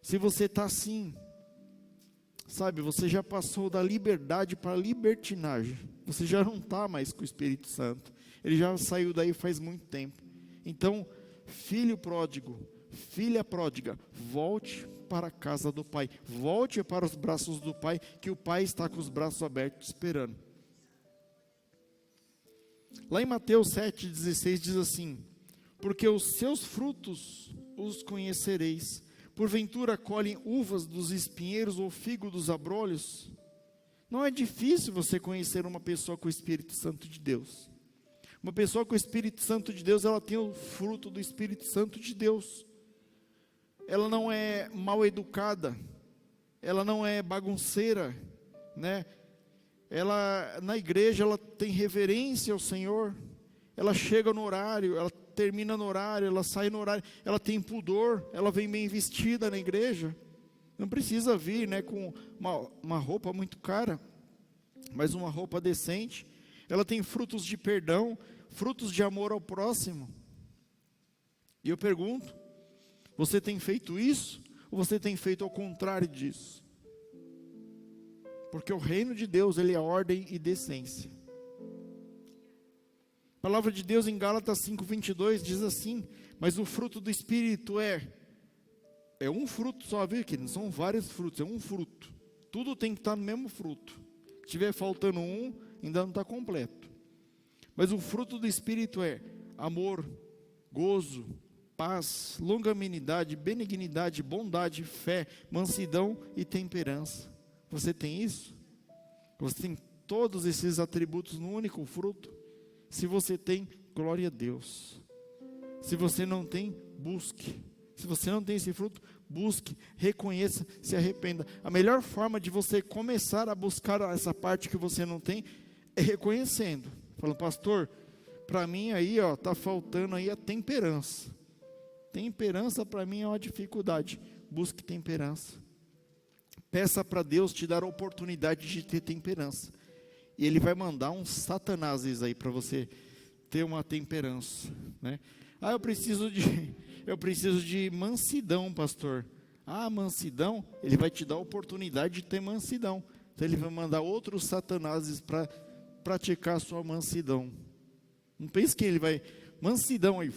Se você está assim, sabe, você já passou da liberdade para a libertinagem, você já não está mais com o Espírito Santo, ele já saiu daí faz muito tempo. Então, filho pródigo, filha pródiga, volte para a casa do Pai, volte para os braços do Pai, que o Pai está com os braços abertos esperando. Lá em Mateus 7,16 diz assim, porque os seus frutos os conhecereis, porventura colhem uvas dos espinheiros ou figo dos abrolhos? Não é difícil você conhecer uma pessoa com o Espírito Santo de Deus. Uma pessoa com o Espírito Santo de Deus, ela tem o fruto do Espírito Santo de Deus. Ela não é mal educada, ela não é bagunceira, né? Ela, na igreja, ela tem reverência ao Senhor, ela chega no horário, ela termina no horário, ela sai no horário, ela tem pudor, ela vem bem vestida na igreja, não precisa vir, né, com uma roupa muito cara, mas uma roupa decente. Ela tem frutos de perdão, frutos de amor ao próximo. E eu pergunto, você tem feito isso? Ou você tem feito ao contrário disso? Porque o reino de Deus, ele é ordem e decência. A palavra de Deus em Gálatas 5:22 diz assim, mas o fruto do Espírito é um fruto só, viu, que não são vários frutos, é um fruto. Tudo tem que estar no mesmo fruto. Se estiver faltando um, ainda não está completo. Mas o fruto do Espírito é amor, gozo, paz, longanimidade, benignidade, bondade, fé, mansidão e temperança. Você tem isso? Você tem todos esses atributos no único fruto? Se você tem, glória a Deus. Se você não tem, busque. Se você não tem esse fruto, busque, reconheça, se arrependa. A melhor forma de você começar a buscar essa parte que você não tem é reconhecendo. Falando, pastor, para mim aí, ó, tá faltando aí a temperança. Temperança para mim é uma dificuldade. Busque temperança. Peça para Deus te dar a oportunidade de ter temperança. E Ele vai mandar uns satanáses aí para você ter uma temperança, né? Ah, eu preciso de mansidão, pastor. Ah, mansidão, Ele vai te dar a oportunidade de ter mansidão. Então Ele vai mandar outros satanáses para praticar a sua mansidão. Não pense que Ele vai, mansidão aí,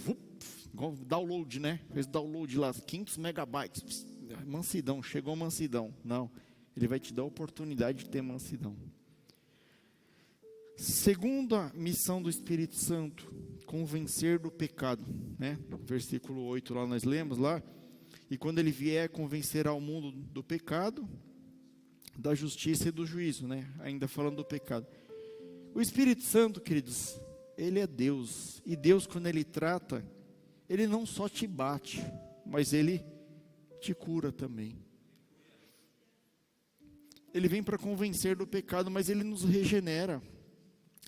download, né? Fez download lá, 500 megabytes, mansidão, chegou mansidão. Não, Ele vai te dar a oportunidade de ter mansidão. Segunda missão do Espírito Santo, convencer do pecado, né? Versículo 8 lá nós lemos lá, e quando Ele vier convencer ao mundo do pecado, da justiça e do juízo, né? Ainda falando do pecado. O Espírito Santo, queridos, Ele é Deus, e Deus, quando Ele trata, Ele não só te bate, mas Ele te cura também. Ele vem para convencer do pecado, mas Ele nos regenera.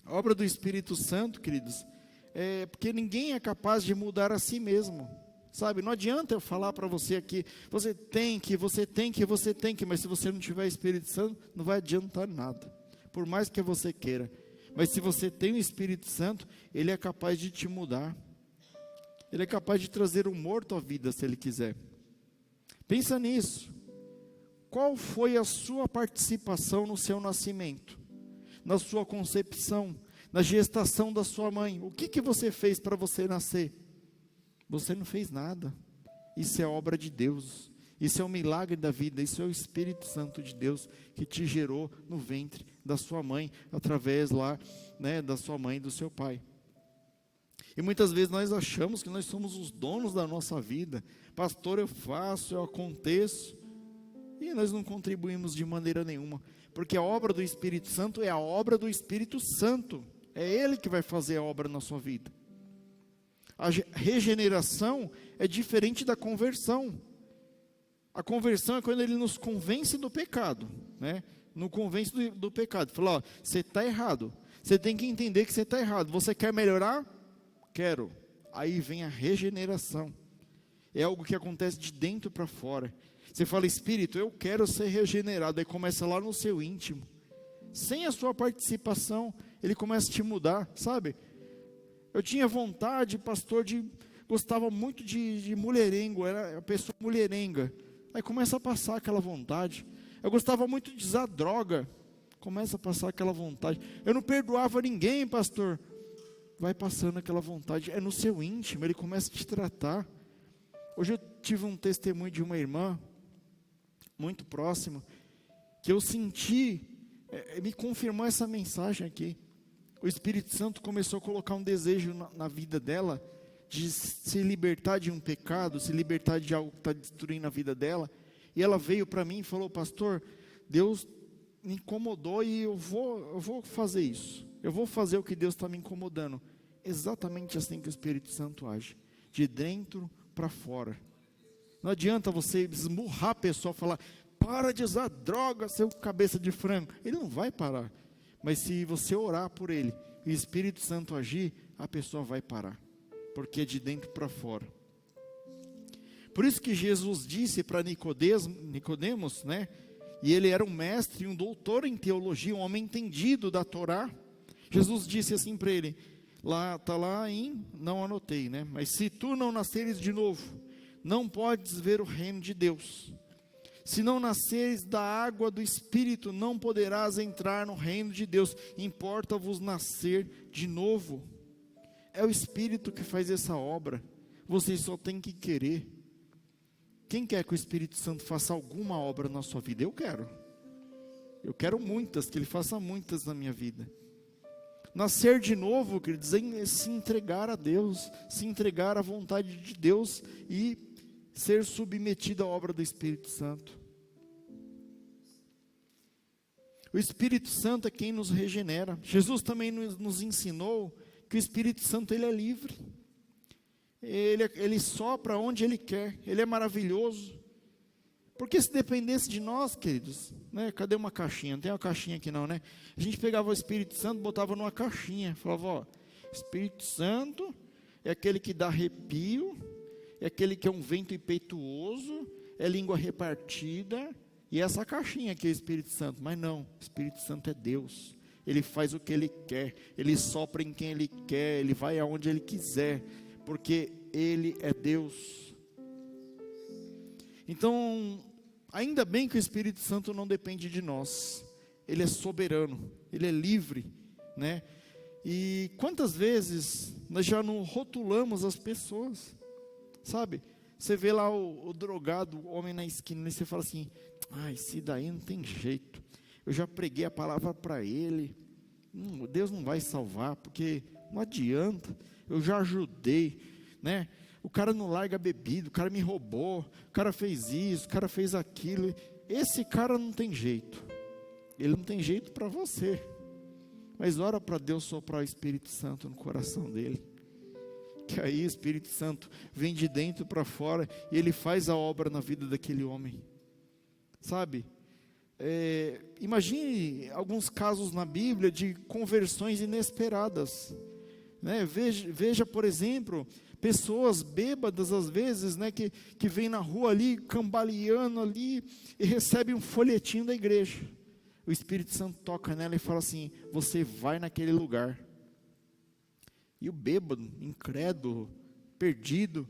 A obra do Espírito Santo, queridos, é porque ninguém é capaz de mudar a si mesmo, sabe? Não adianta eu falar para você aqui, você tem que, mas se você não tiver Espírito Santo, não vai adiantar nada, por mais que você queira. Mas se você tem o Espírito Santo, Ele é capaz de te mudar. Ele é capaz de trazer um morto à vida, se Ele quiser. Pensa nisso. Qual foi a sua participação no seu nascimento? Na sua concepção? Na gestação da sua mãe? O que você fez para você nascer? Você não fez nada. Isso é obra de Deus. Isso é um milagre da vida. Isso é o Espírito Santo de Deus que te gerou no ventre da sua mãe, através lá, né, da sua mãe e do seu pai. E muitas vezes nós achamos que nós somos os donos da nossa vida. Pastor, eu faço, eu aconteço. E nós não contribuímos de maneira nenhuma. Porque a obra do Espírito Santo é a obra do Espírito Santo. É Ele que vai fazer a obra na sua vida. A regeneração é diferente da conversão. A conversão é quando ele nos convence do pecado, né? Nos convence do pecado. Fala, ó, você está errado. Você tem que entender que você está errado. Você quer melhorar? Quero. Aí vem a regeneração. É algo que acontece de dentro para fora. Você fala, Espírito, eu quero ser regenerado. Aí começa lá no seu íntimo. Sem a sua participação, ele começa a te mudar, sabe? Eu tinha vontade, pastor, gostava muito de mulherengo, era a pessoa mulherenga. Aí começa a passar aquela vontade. Eu gostava muito de usar droga. Começa a passar aquela vontade. Eu não perdoava ninguém, pastor. Vai passando aquela vontade. É no seu íntimo, ele começa a te tratar. Hoje eu tive um testemunho de uma irmã, muito próxima, que eu senti, me confirmou essa mensagem aqui. O Espírito Santo começou a colocar um desejo na vida dela, de se libertar de um pecado, se libertar de algo que está destruindo a vida dela. E ela veio para mim e falou, pastor, Deus me incomodou e eu vou fazer isso. Eu vou fazer o que Deus está me incomodando. Exatamente assim que o Espírito Santo age, de dentro para fora. Não adianta você esmurrar a pessoa, falar, para de usar droga, seu cabeça de frango. Ele não vai parar. Mas se você orar por ele, e o Espírito Santo agir, a pessoa vai parar. Porque é de dentro para fora. Por isso que Jesus disse para Nicodemos, né? E ele era um mestre, um doutor em teologia, um homem entendido da Torá. Jesus disse assim para ele, está lá não anotei, né? Mas se tu não nasceres de novo, não podes ver o reino de Deus. Se não nasceres da água do Espírito, não poderás entrar no reino de Deus. Importa-vos nascer de novo. É o Espírito que faz essa obra. Vocês só têm que querer. Quem quer que o Espírito Santo faça alguma obra na sua vida? Eu quero. Eu quero muitas, que Ele faça muitas na minha vida. Nascer de novo, quer dizer, é se entregar a Deus, se entregar à vontade de Deus e ser submetido à obra do Espírito Santo. O Espírito Santo é quem nos regenera. Jesus também nos ensinou que o Espírito Santo ele é livre. Ele sopra onde Ele quer. Ele é maravilhoso. Porque se dependesse de nós, queridos, né? Cadê uma caixinha? Não tem uma caixinha aqui não, né? A gente pegava o Espírito Santo, botava numa caixinha. Falava, ó, Espírito Santo é aquele que dá arrepio, é aquele que é um vento impetuoso, é língua repartida, e essa caixinha aqui é o Espírito Santo. Mas não, o Espírito Santo é Deus. Ele faz o que Ele quer, Ele sopra em quem Ele quer, Ele vai aonde Ele quiser, porque Ele é Deus. Então, ainda bem que o Espírito Santo não depende de nós. Ele é soberano, Ele é livre, né? E quantas vezes nós já não rotulamos as pessoas, sabe? Você vê lá o drogado, o homem na esquina, e você fala assim, esse daí não tem jeito. Eu já preguei a palavra para ele, Deus não vai salvar, porque não adianta, eu já ajudei, né? O cara não larga a bebida, o cara me roubou, o cara fez isso, o cara fez aquilo. Esse cara não tem jeito. Ele não tem jeito para você. Mas ora para Deus soprar o Espírito Santo no coração dele. Que aí o Espírito Santo vem de dentro para fora e ele faz a obra na vida daquele homem. Sabe? Imagine alguns casos na Bíblia de conversões inesperadas. Né? Veja, por exemplo, pessoas bêbadas às vezes, né, que vêm na rua ali, cambaleando ali, e recebem um folhetinho da igreja. O Espírito Santo toca nela e fala assim, você vai naquele lugar. E o bêbado, incrédulo, perdido,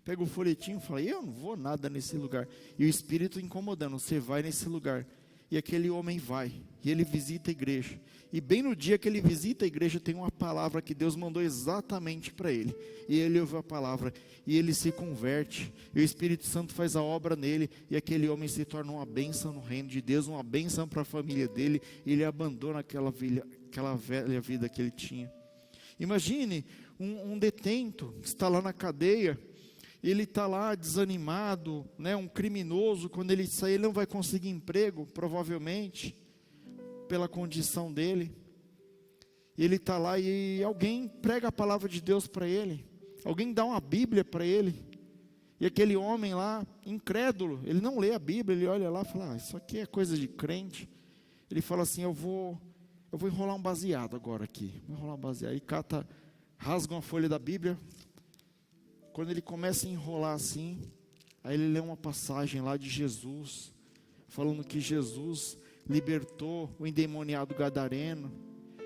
pega o folhetinho e fala, eu não vou nada nesse lugar. E o Espírito incomodando, você vai nesse lugar. E aquele homem vai, e ele visita a igreja. E bem no dia que ele visita a igreja, tem uma palavra que Deus mandou exatamente para ele. E ele ouve a palavra, e ele se converte. E o Espírito Santo faz a obra nele, e aquele homem se torna uma bênção no reino de Deus, uma bênção para a família dele. E ele abandona aquela velha vida que ele tinha. Imagine um detento que está lá na cadeia. Ele está lá desanimado, né, um criminoso, quando ele sair ele não vai conseguir emprego, provavelmente, pela condição dele. Ele está lá e alguém prega a palavra de Deus para ele. alguém dá uma Bíblia para ele. E aquele homem lá, incrédulo, ele não lê a Bíblia, ele olha lá e fala, isso aqui é coisa de crente. Ele fala assim, eu vou enrolar um baseado agora aqui. Vou enrolar um baseado. Aí rasga uma folha da Bíblia. Quando ele começa a enrolar assim, aí ele lê uma passagem lá de Jesus, falando que Jesus libertou o endemoniado gadareno,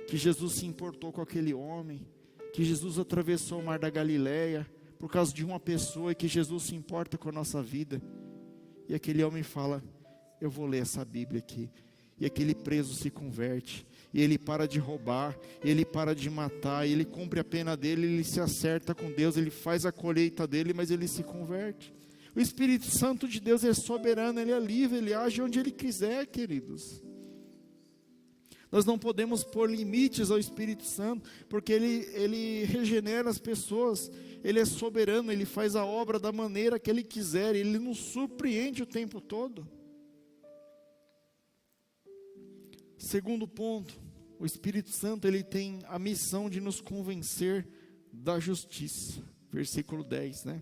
que Jesus se importou com aquele homem, que Jesus atravessou o mar da Galileia, por causa de uma pessoa, e que Jesus se importa com a nossa vida. E aquele homem fala, eu vou ler essa Bíblia aqui. E aquele preso se converte, e ele para de roubar, e ele para de matar, e ele cumpre a pena dele, ele se acerta com Deus, ele faz a colheita dele, mas ele se converte. O Espírito Santo de Deus é soberano, ele é livre, ele age onde ele quiser, queridos. Nós não podemos pôr limites ao Espírito Santo, porque ele regenera as pessoas, ele é soberano, ele faz a obra da maneira que ele quiser, ele nos surpreende o tempo todo. Segundo ponto, o Espírito Santo ele tem a missão de nos convencer da justiça. Versículo 10, né?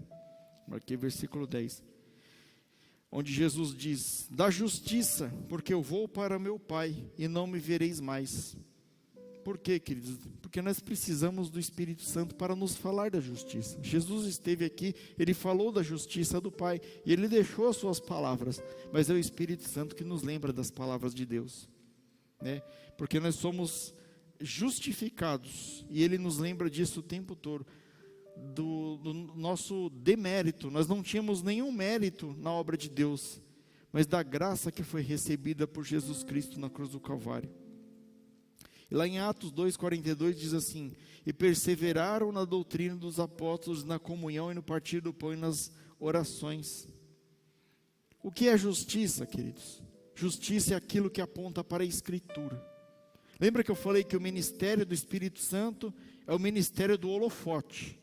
Marquei versículo 10. Onde Jesus diz, da justiça, porque eu vou para meu Pai e não me vereis mais. Por quê, queridos? Porque nós precisamos do Espírito Santo para nos falar da justiça. Jesus esteve aqui, ele falou da justiça do Pai, e ele deixou as suas palavras, mas é o Espírito Santo que nos lembra das palavras de Deus, né? Porque nós somos justificados, e ele nos lembra disso o tempo todo, do nosso demérito. Nós não tínhamos nenhum mérito na obra de Deus, mas da graça que foi recebida por Jesus Cristo na cruz do Calvário. E lá em Atos 2,42 diz assim, e perseveraram na doutrina dos apóstolos, na comunhão e no partir do pão e nas orações. O que é justiça, queridos? Justiça é aquilo que aponta para a Escritura. Lembra que eu falei que o ministério do Espírito Santo é o ministério do holofote?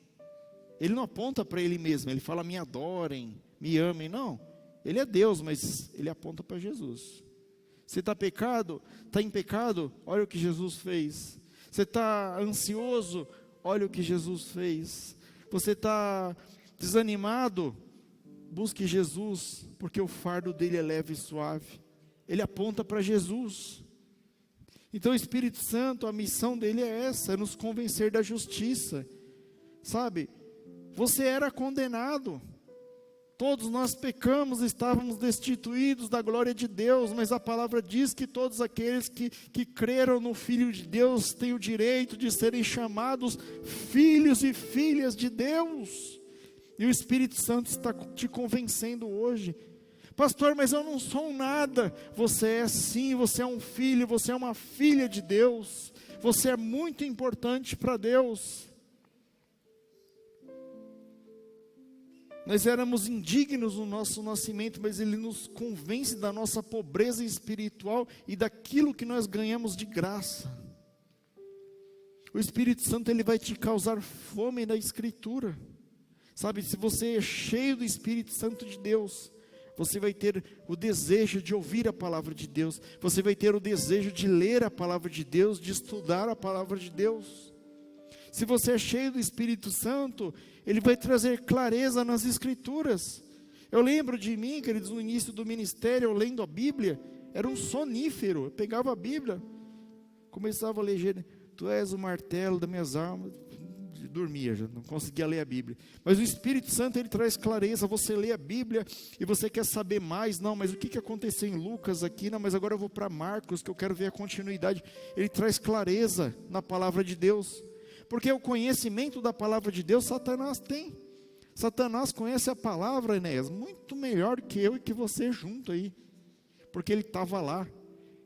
Ele não aponta para ele mesmo, ele fala me adorem, me amem, não. Ele é Deus, mas ele aponta para Jesus. Você está em pecado, olha o que Jesus fez. Você está ansioso, olha o que Jesus fez. Você está desanimado, busque Jesus, porque o fardo dele é leve e suave. Ele aponta para Jesus. Então o Espírito Santo, a missão dele é essa, é nos convencer da justiça. Sabe, você era condenado. Todos nós pecamos, estávamos destituídos da glória de Deus, mas a palavra diz que todos aqueles que creram no Filho de Deus têm o direito de serem chamados filhos e filhas de Deus. E o Espírito Santo está te convencendo hoje. Pastor, mas eu não sou nada. Você é sim, você é um filho, você é uma filha de Deus. Você é muito importante para Deus. Nós éramos indignos no nosso nascimento, mas Ele nos convence da nossa pobreza espiritual e daquilo que nós ganhamos de graça. O Espírito Santo, ele vai te causar fome da Escritura. Sabe, se você é cheio do Espírito Santo de Deus, você vai ter o desejo de ouvir a palavra de Deus. Você vai ter o desejo de ler a palavra de Deus, de estudar a palavra de Deus. Se você é cheio do Espírito Santo, ele vai trazer clareza nas Escrituras. Eu lembro de mim, queridos, no início do ministério, eu lendo a Bíblia, era um sonífero. Eu pegava a Bíblia, começava a ler, tu és o martelo das minhas almas, dormia, já não conseguia ler a Bíblia. Mas o Espírito Santo, ele traz clareza. Você lê a Bíblia e você quer saber mais. Não, mas o que aconteceu em Lucas aqui? Não, mas agora eu vou para Marcos, que eu quero ver a continuidade. Ele traz clareza na palavra de Deus. Porque o conhecimento da palavra de Deus, Satanás tem. Satanás conhece a palavra, Enéas, muito melhor que eu e que você junto aí. Porque ele estava lá.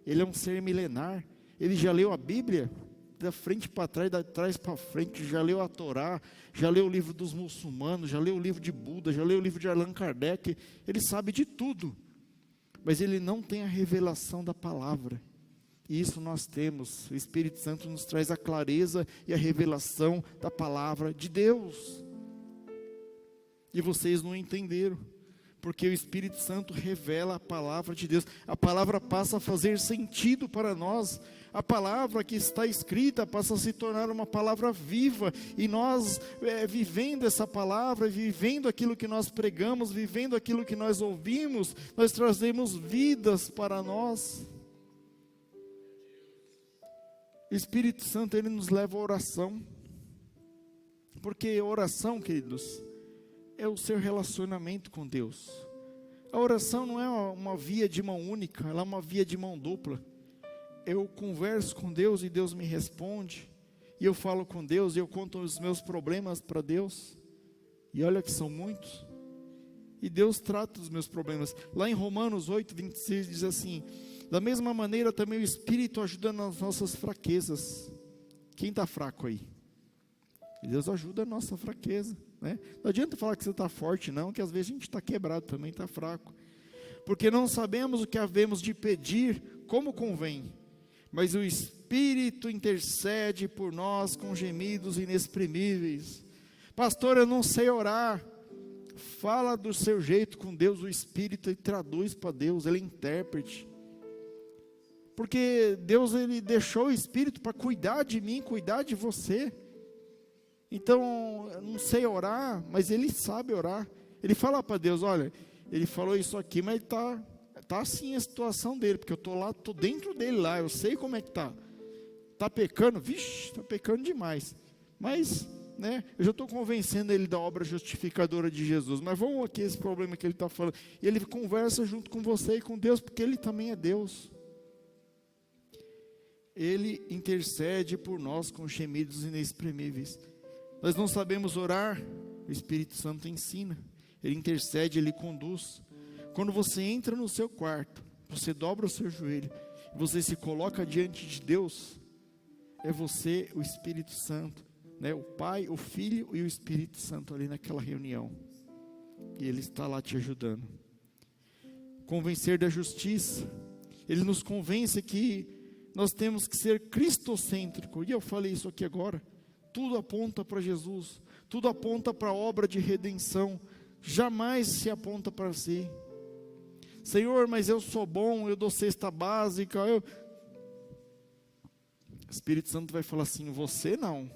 Ele é um ser milenar. Ele já leu a Bíblia da frente para trás, da trás para frente. Já leu a Torá, já leu o livro dos muçulmanos, já leu o livro de Buda, já leu o livro de Allan Kardec. Ele sabe de tudo. Mas ele não tem a revelação da palavra. E isso nós temos. O Espírito Santo nos traz a clareza e a revelação da palavra de Deus. E vocês não entenderam, porque o Espírito Santo revela a palavra de Deus. A palavra passa a fazer sentido para nós. a palavra que está escrita passa a se tornar uma palavra viva, e nós, vivendo essa palavra, vivendo aquilo que nós pregamos, vivendo aquilo que nós ouvimos, nós trazemos vidas para nós. O Espírito Santo, ele nos leva à oração, porque oração, queridos, é o seu relacionamento com Deus. A oração não é uma via de mão única, ela é uma via de mão dupla. Eu converso com Deus e Deus me responde, e eu falo com Deus e eu conto os meus problemas para Deus, e olha que são muitos, e Deus trata os meus problemas. Lá em Romanos 8:26 diz assim: da mesma maneira também o Espírito ajuda nas nossas fraquezas. Quem está fraco aí? E Deus ajuda a nossa fraqueza, né? Não adianta falar que você está forte não, que às vezes a gente está quebrado também, está fraco. Porque não sabemos o que havemos de pedir como convém, mas o Espírito intercede por nós com gemidos inexprimíveis. Pastor, eu não sei orar. Fala do seu jeito com Deus, o Espírito, e traduz para Deus, ele é intérprete. Porque Deus, ele deixou o Espírito para cuidar de mim, cuidar de você. Então, eu não sei orar, mas ele sabe orar. Ele fala para Deus: olha, ele falou isso aqui, mas tá assim a situação dele, porque eu estou lá, estou dentro dele lá, eu sei como é que está. Está pecando? Vixe, está pecando demais. Mas, né, eu já estou convencendo ele da obra justificadora de Jesus. Mas vamos aqui, esse problema que ele está falando. E ele conversa junto com você e com Deus, porque ele também é Deus. Ele intercede por nós com gemidos inexprimíveis. Nós não sabemos orar, o Espírito Santo ensina. Ele intercede, ele conduz. Quando você entra no seu quarto, você dobra o seu joelho, você se coloca diante de Deus, é você, o Espírito Santo, né? O Pai, o Filho e o Espírito Santo ali naquela reunião. E ele está lá te ajudando. Convencer da justiça. Ele nos convence que nós temos que ser cristocêntrico. E eu falei isso aqui agora. Tudo aponta para Jesus, tudo aponta para a obra de redenção, jamais se aponta para si. Senhor, mas eu sou bom, eu dou cesta básica, O Espírito Santo vai falar assim: você não,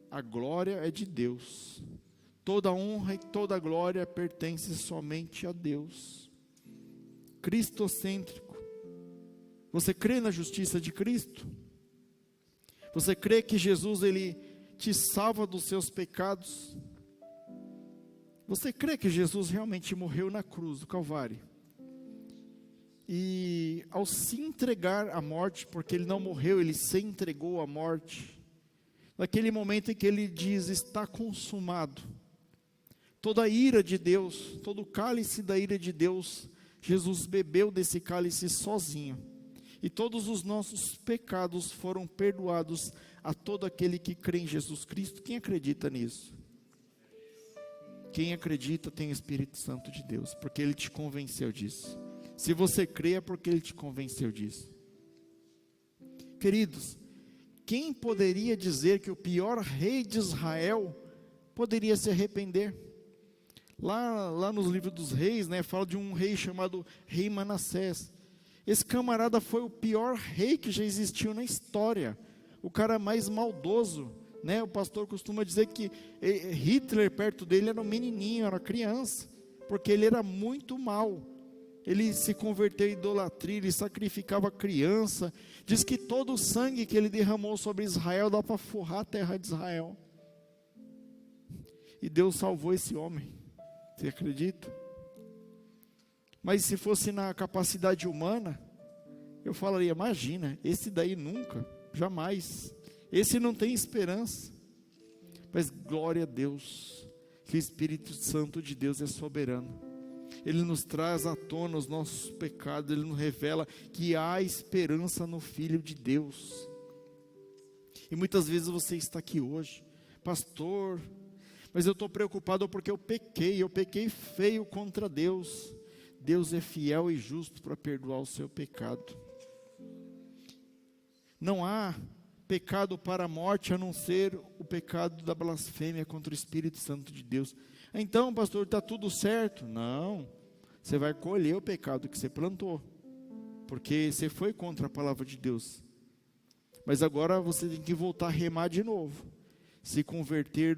a glória é de Deus, toda honra e toda glória pertence somente a Deus. Cristocêntrico. Você crê na justiça de Cristo? Você crê que Jesus, ele te salva dos seus pecados? Você crê que Jesus realmente morreu na cruz do Calvário? E ao se entregar à morte, porque ele não morreu, ele se entregou à morte, naquele momento em que ele diz: está consumado, toda a ira de Deus, todo o cálice da ira de Deus, Jesus bebeu desse cálice sozinho, e todos os nossos pecados foram perdoados a todo aquele que crê em Jesus Cristo. Quem acredita nisso? Quem acredita tem o Espírito Santo de Deus, porque ele te convenceu disso. Se você crê, é porque ele te convenceu disso. Queridos, quem poderia dizer que o pior rei de Israel poderia se arrepender? Lá nos livros dos reis, né, fala de um rei chamado Rei Manassés. Esse camarada foi o pior rei que já existiu na história, o cara mais maldoso, né? O pastor costuma dizer que Hitler perto dele era um menininho, era criança, porque ele era muito mau. Ele se converteu em idolatria, ele sacrificava criança. Diz que todo o sangue que ele derramou sobre Israel dá para forrar a terra de Israel. E Deus salvou esse homem. Você acredita? Mas se fosse na capacidade humana, eu falaria: imagina, esse daí nunca, jamais. Esse não tem esperança. Mas glória a Deus, que o Espírito Santo de Deus é soberano. Ele nos traz à tona os nossos pecados, ele nos revela que há esperança no Filho de Deus. E muitas vezes você está aqui hoje: pastor, mas eu estou preocupado porque eu pequei feio contra Deus. Deus é fiel e justo para perdoar o seu pecado. Não há pecado para a morte a não ser o pecado da blasfêmia contra o Espírito Santo de Deus. Então, pastor, está tudo certo? Não, você vai colher o pecado que você plantou, porque você foi contra a palavra de Deus. Mas agora você tem que voltar a remar de novo. Se converter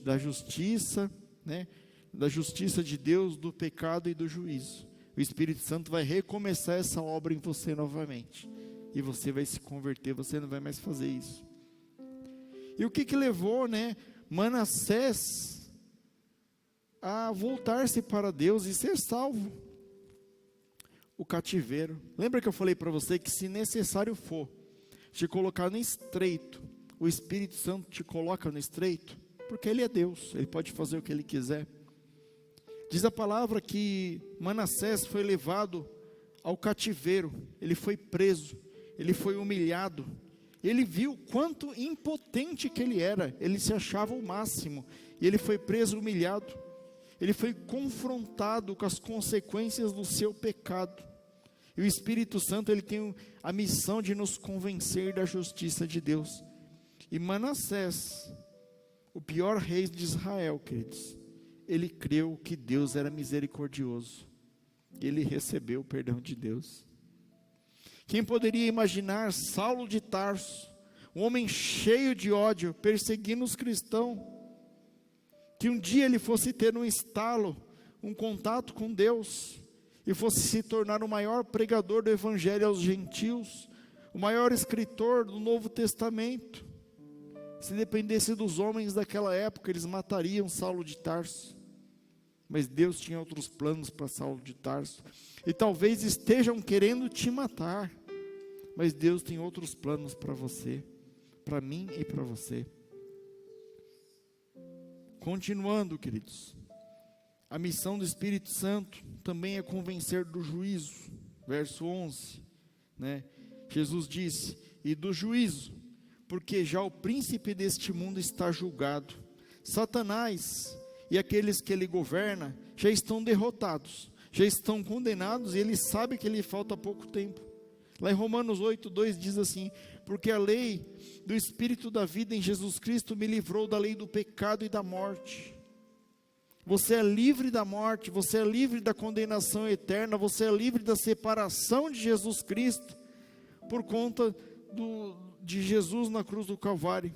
da justiça, né? Da justiça de Deus, do pecado e do juízo. O Espírito Santo vai recomeçar essa obra em você novamente. E você vai se converter, você não vai mais fazer isso. E o que levou, né, Manassés a voltar-se para Deus e ser salvo? O cativeiro. Lembra que eu falei para você que, se necessário for te colocar no estreito, o Espírito Santo te coloca no estreito? Porque Ele é Deus, Ele pode fazer o que Ele quiser. Diz a palavra que Manassés foi levado ao cativeiro, ele foi preso, ele foi humilhado, ele viu quanto impotente que ele era, ele se achava o máximo, e ele foi preso, humilhado, ele foi confrontado com as consequências do seu pecado, e o Espírito Santo, ele tem a missão de nos convencer da justiça de Deus. E Manassés, o pior rei de Israel, queridos, ele creu que Deus era misericordioso, ele recebeu o perdão de Deus. Quem poderia imaginar Saulo de Tarso, um homem cheio de ódio, perseguindo os cristãos, que um dia ele fosse ter um estalo, um contato com Deus, e fosse se tornar o maior pregador do evangelho aos gentios, o maior escritor do Novo Testamento. Se dependesse dos homens daquela época, eles matariam Saulo de Tarso. Mas Deus tinha outros planos para Saulo de Tarso. E talvez estejam querendo te matar, mas Deus tem outros planos para você, para mim e para você. Continuando, queridos, a missão do Espírito Santo também é convencer do juízo. Verso 11, né? Jesus disse: e do juízo, porque já o príncipe deste mundo está julgado. Satanás e aqueles que ele governa já estão derrotados, já estão condenados, e ele sabe que lhe falta pouco tempo. Lá em Romanos 8:2 diz assim: porque a lei do Espírito da vida em Jesus Cristo me livrou da lei do pecado e da morte. Você é livre da morte, você é livre da condenação eterna, você é livre da separação de Jesus Cristo, por conta de Jesus na cruz do Calvário.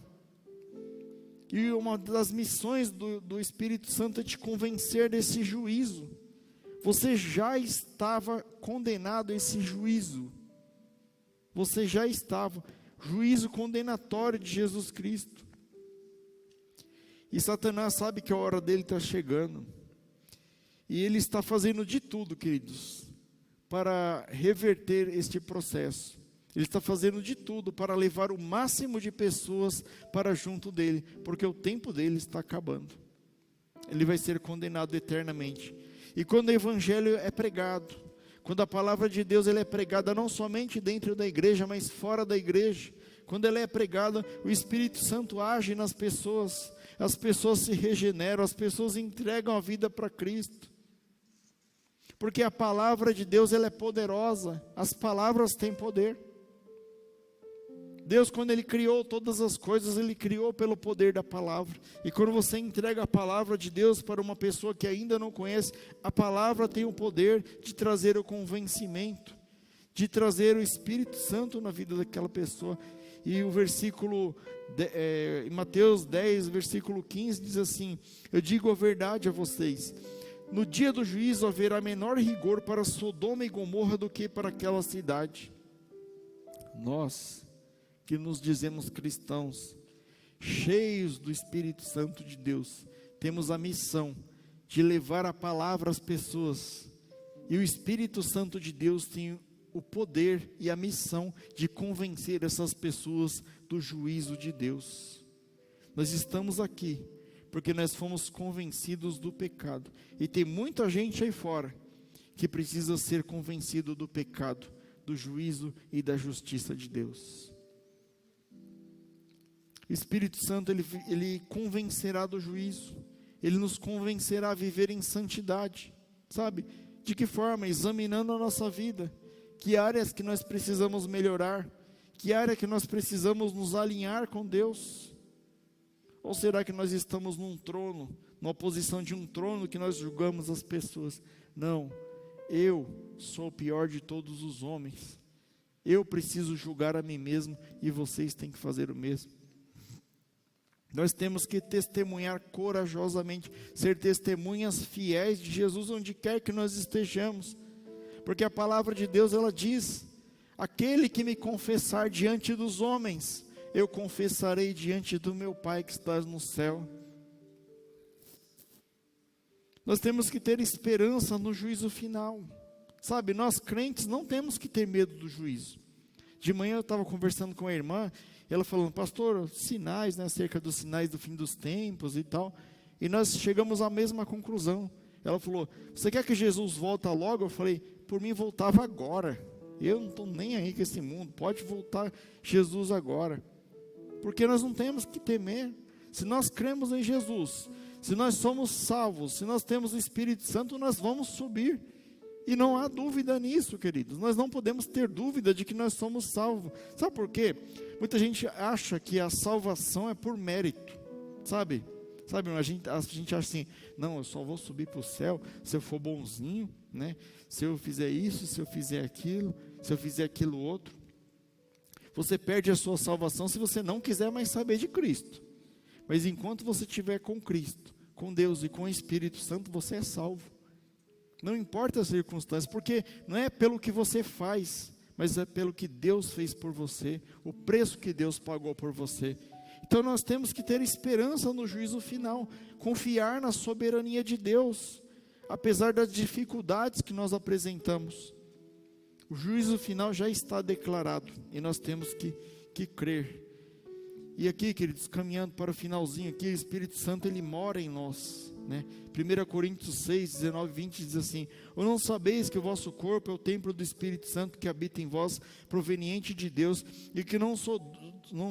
E uma das missões do Espírito Santo é te convencer desse juízo. Você já estava condenado a esse juízo. Você já estava. Juízo condenatório de Jesus Cristo. E Satanás sabe que a hora dele está chegando. E ele está fazendo de tudo, queridos, para reverter este processo. Ele está fazendo de tudo para levar o máximo de pessoas para junto dele, porque o tempo dele está acabando. Ele vai ser condenado eternamente. E quando o evangelho é pregado, quando a palavra de Deus ela é pregada não somente dentro da igreja, mas fora da igreja, quando ela é pregada, o Espírito Santo age nas pessoas, as pessoas se regeneram, as pessoas entregam a vida para Cristo. Porque a palavra de Deus ela é poderosa, as palavras têm poder. Deus, quando Ele criou todas as coisas, Ele criou pelo poder da palavra. E quando você entrega a palavra de Deus para uma pessoa que ainda não conhece, a palavra tem o poder de trazer o convencimento, de trazer o Espírito Santo na vida daquela pessoa. E o versículo, em Mateus 10, versículo 15, diz assim: eu digo a verdade a vocês, no dia do juízo haverá menor rigor para Sodoma e Gomorra do que para aquela cidade. Nós que nos dizemos cristãos, cheios do Espírito Santo de Deus, temos a missão de levar a palavra às pessoas, e o Espírito Santo de Deus tem o poder e a missão de convencer essas pessoas do juízo de Deus. Nós estamos aqui porque nós fomos convencidos do pecado, e tem muita gente aí fora que precisa ser convencido do pecado, do juízo e da justiça de Deus. O Espírito Santo, ele convencerá do juízo, ele nos convencerá a viver em santidade, sabe? De que forma? Examinando a nossa vida, que áreas que nós precisamos melhorar, que área que nós precisamos nos alinhar com Deus, ou será que nós estamos num trono, numa posição de um trono que nós julgamos as pessoas? Não, eu sou o pior de todos os homens, Eu preciso julgar a mim mesmo e vocês têm que fazer o mesmo. Nós temos que testemunhar corajosamente, ser testemunhas fiéis de Jesus onde quer que nós estejamos. Porque a palavra de Deus, ela diz: aquele que me confessar diante dos homens, eu confessarei diante do meu Pai que está no céu. Nós temos que ter esperança no juízo final. Sabe, nós crentes não temos que ter medo do juízo. De manhã eu estava conversando com a irmã, ela falando: pastor, sinais, né, acerca dos sinais do fim dos tempos e tal. E nós chegamos à mesma conclusão. Ela falou: você quer que Jesus volte logo? Eu falei: por mim voltava agora. Eu não estou nem aí com esse mundo, pode voltar Jesus agora. Porque nós não temos que temer. Se nós cremos em Jesus, se nós somos salvos, se nós temos o Espírito Santo, nós vamos subir. E não há dúvida nisso, queridos. Nós não podemos ter dúvida de que nós somos salvos. Sabe por quê? Muita gente acha que a salvação é por mérito. Sabe, a gente acha assim: não, eu só vou subir para o céu se eu for bonzinho, né? Se eu fizer isso, se eu fizer aquilo, se eu fizer aquilo outro. Você perde a sua salvação se você não quiser mais saber de Cristo. Mas enquanto você estiver com Cristo, com Deus e com o Espírito Santo, você é salvo. Não importa as circunstâncias, porque não é pelo que você faz, mas é pelo que Deus fez por você, o preço que Deus pagou por você. Então nós temos que ter esperança no juízo final, confiar na soberania de Deus, apesar das dificuldades que nós apresentamos. O juízo final já está declarado e nós temos que crer. E aqui, queridos, caminhando para o finalzinho aqui, o Espírito Santo, ele mora em nós, né? 1 Coríntios 6, 19 e 20 diz assim: ou não sabeis que o vosso corpo é o templo do Espírito Santo que habita em vós, proveniente de Deus, e que não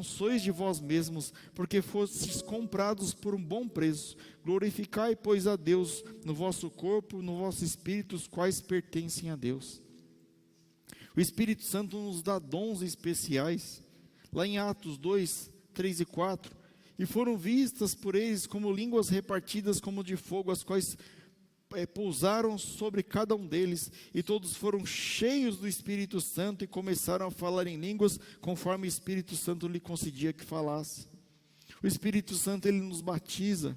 sois de vós mesmos, porque fostes comprados por um bom preço. Glorificai, pois, a Deus no vosso corpo, no vosso espírito, os quais pertencem a Deus. O Espírito Santo nos dá dons especiais. Lá em Atos 2, 3 e 4, e foram vistas por eles como línguas repartidas como de fogo, as quais pousaram sobre cada um deles, e todos foram cheios do Espírito Santo e começaram a falar em línguas, conforme o Espírito Santo lhe concedia que falasse. O Espírito Santo, ele nos batiza.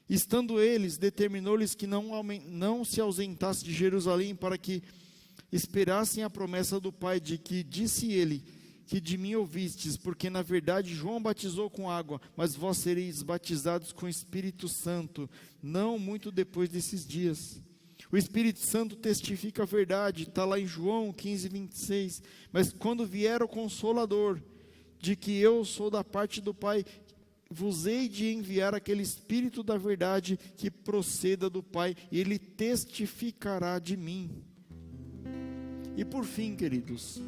Estando eles, determinou-lhes que não se ausentasse de Jerusalém, para que esperassem a promessa do Pai, de que disse ele: que de mim ouvistes, porque na verdade João batizou com água, mas vós sereis batizados com o Espírito Santo, não muito depois desses dias. O Espírito Santo testifica a verdade, está lá em João 15, 26, mas quando vier o Consolador, de que eu sou da parte do Pai, vos hei de enviar aquele Espírito da verdade que proceda do Pai, e ele testificará de mim. E por fim, queridos,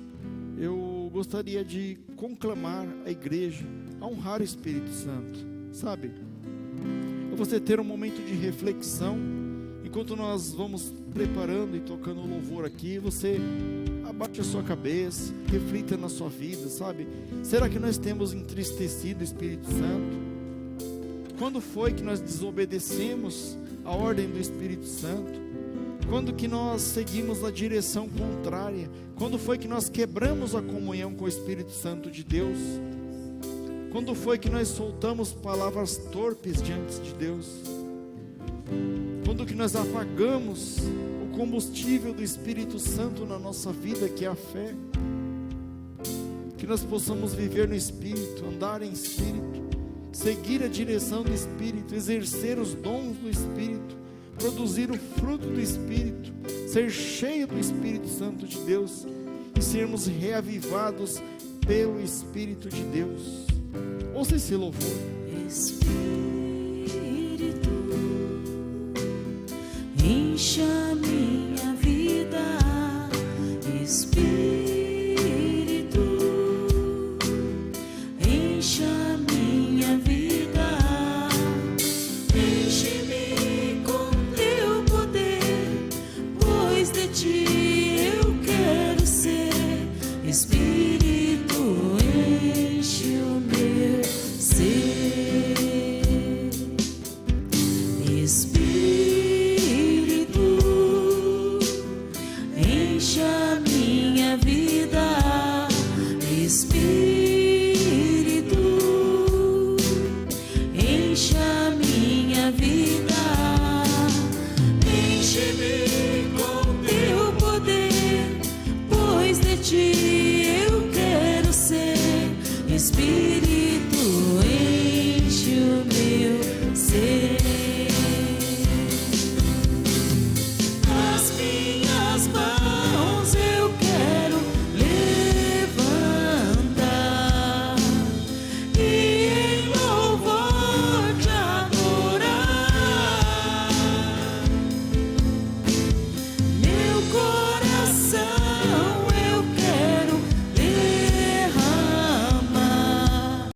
eu gostaria de conclamar a igreja a honrar o Espírito Santo, sabe? É você ter um momento de reflexão, enquanto nós vamos preparando e tocando o louvor aqui, você abate a sua cabeça, reflita na sua vida, sabe? Será que nós temos entristecido o Espírito Santo? Quando foi que nós desobedecemos a ordem do Espírito Santo? Quando que nós seguimos na direção contrária? Quando foi que nós quebramos a comunhão com o Espírito Santo de Deus? Quando foi que nós soltamos palavras torpes diante de Deus? Quando que nós apagamos o combustível do Espírito Santo na nossa vida, que é a fé? Que nós possamos viver no Espírito, andar em Espírito, seguir a direção do Espírito, exercer os dons do Espírito, produzir o fruto do Espírito, ser cheio do Espírito Santo de Deus e sermos reavivados pelo Espírito de Deus. Ouça esse louvor. Espírito, encha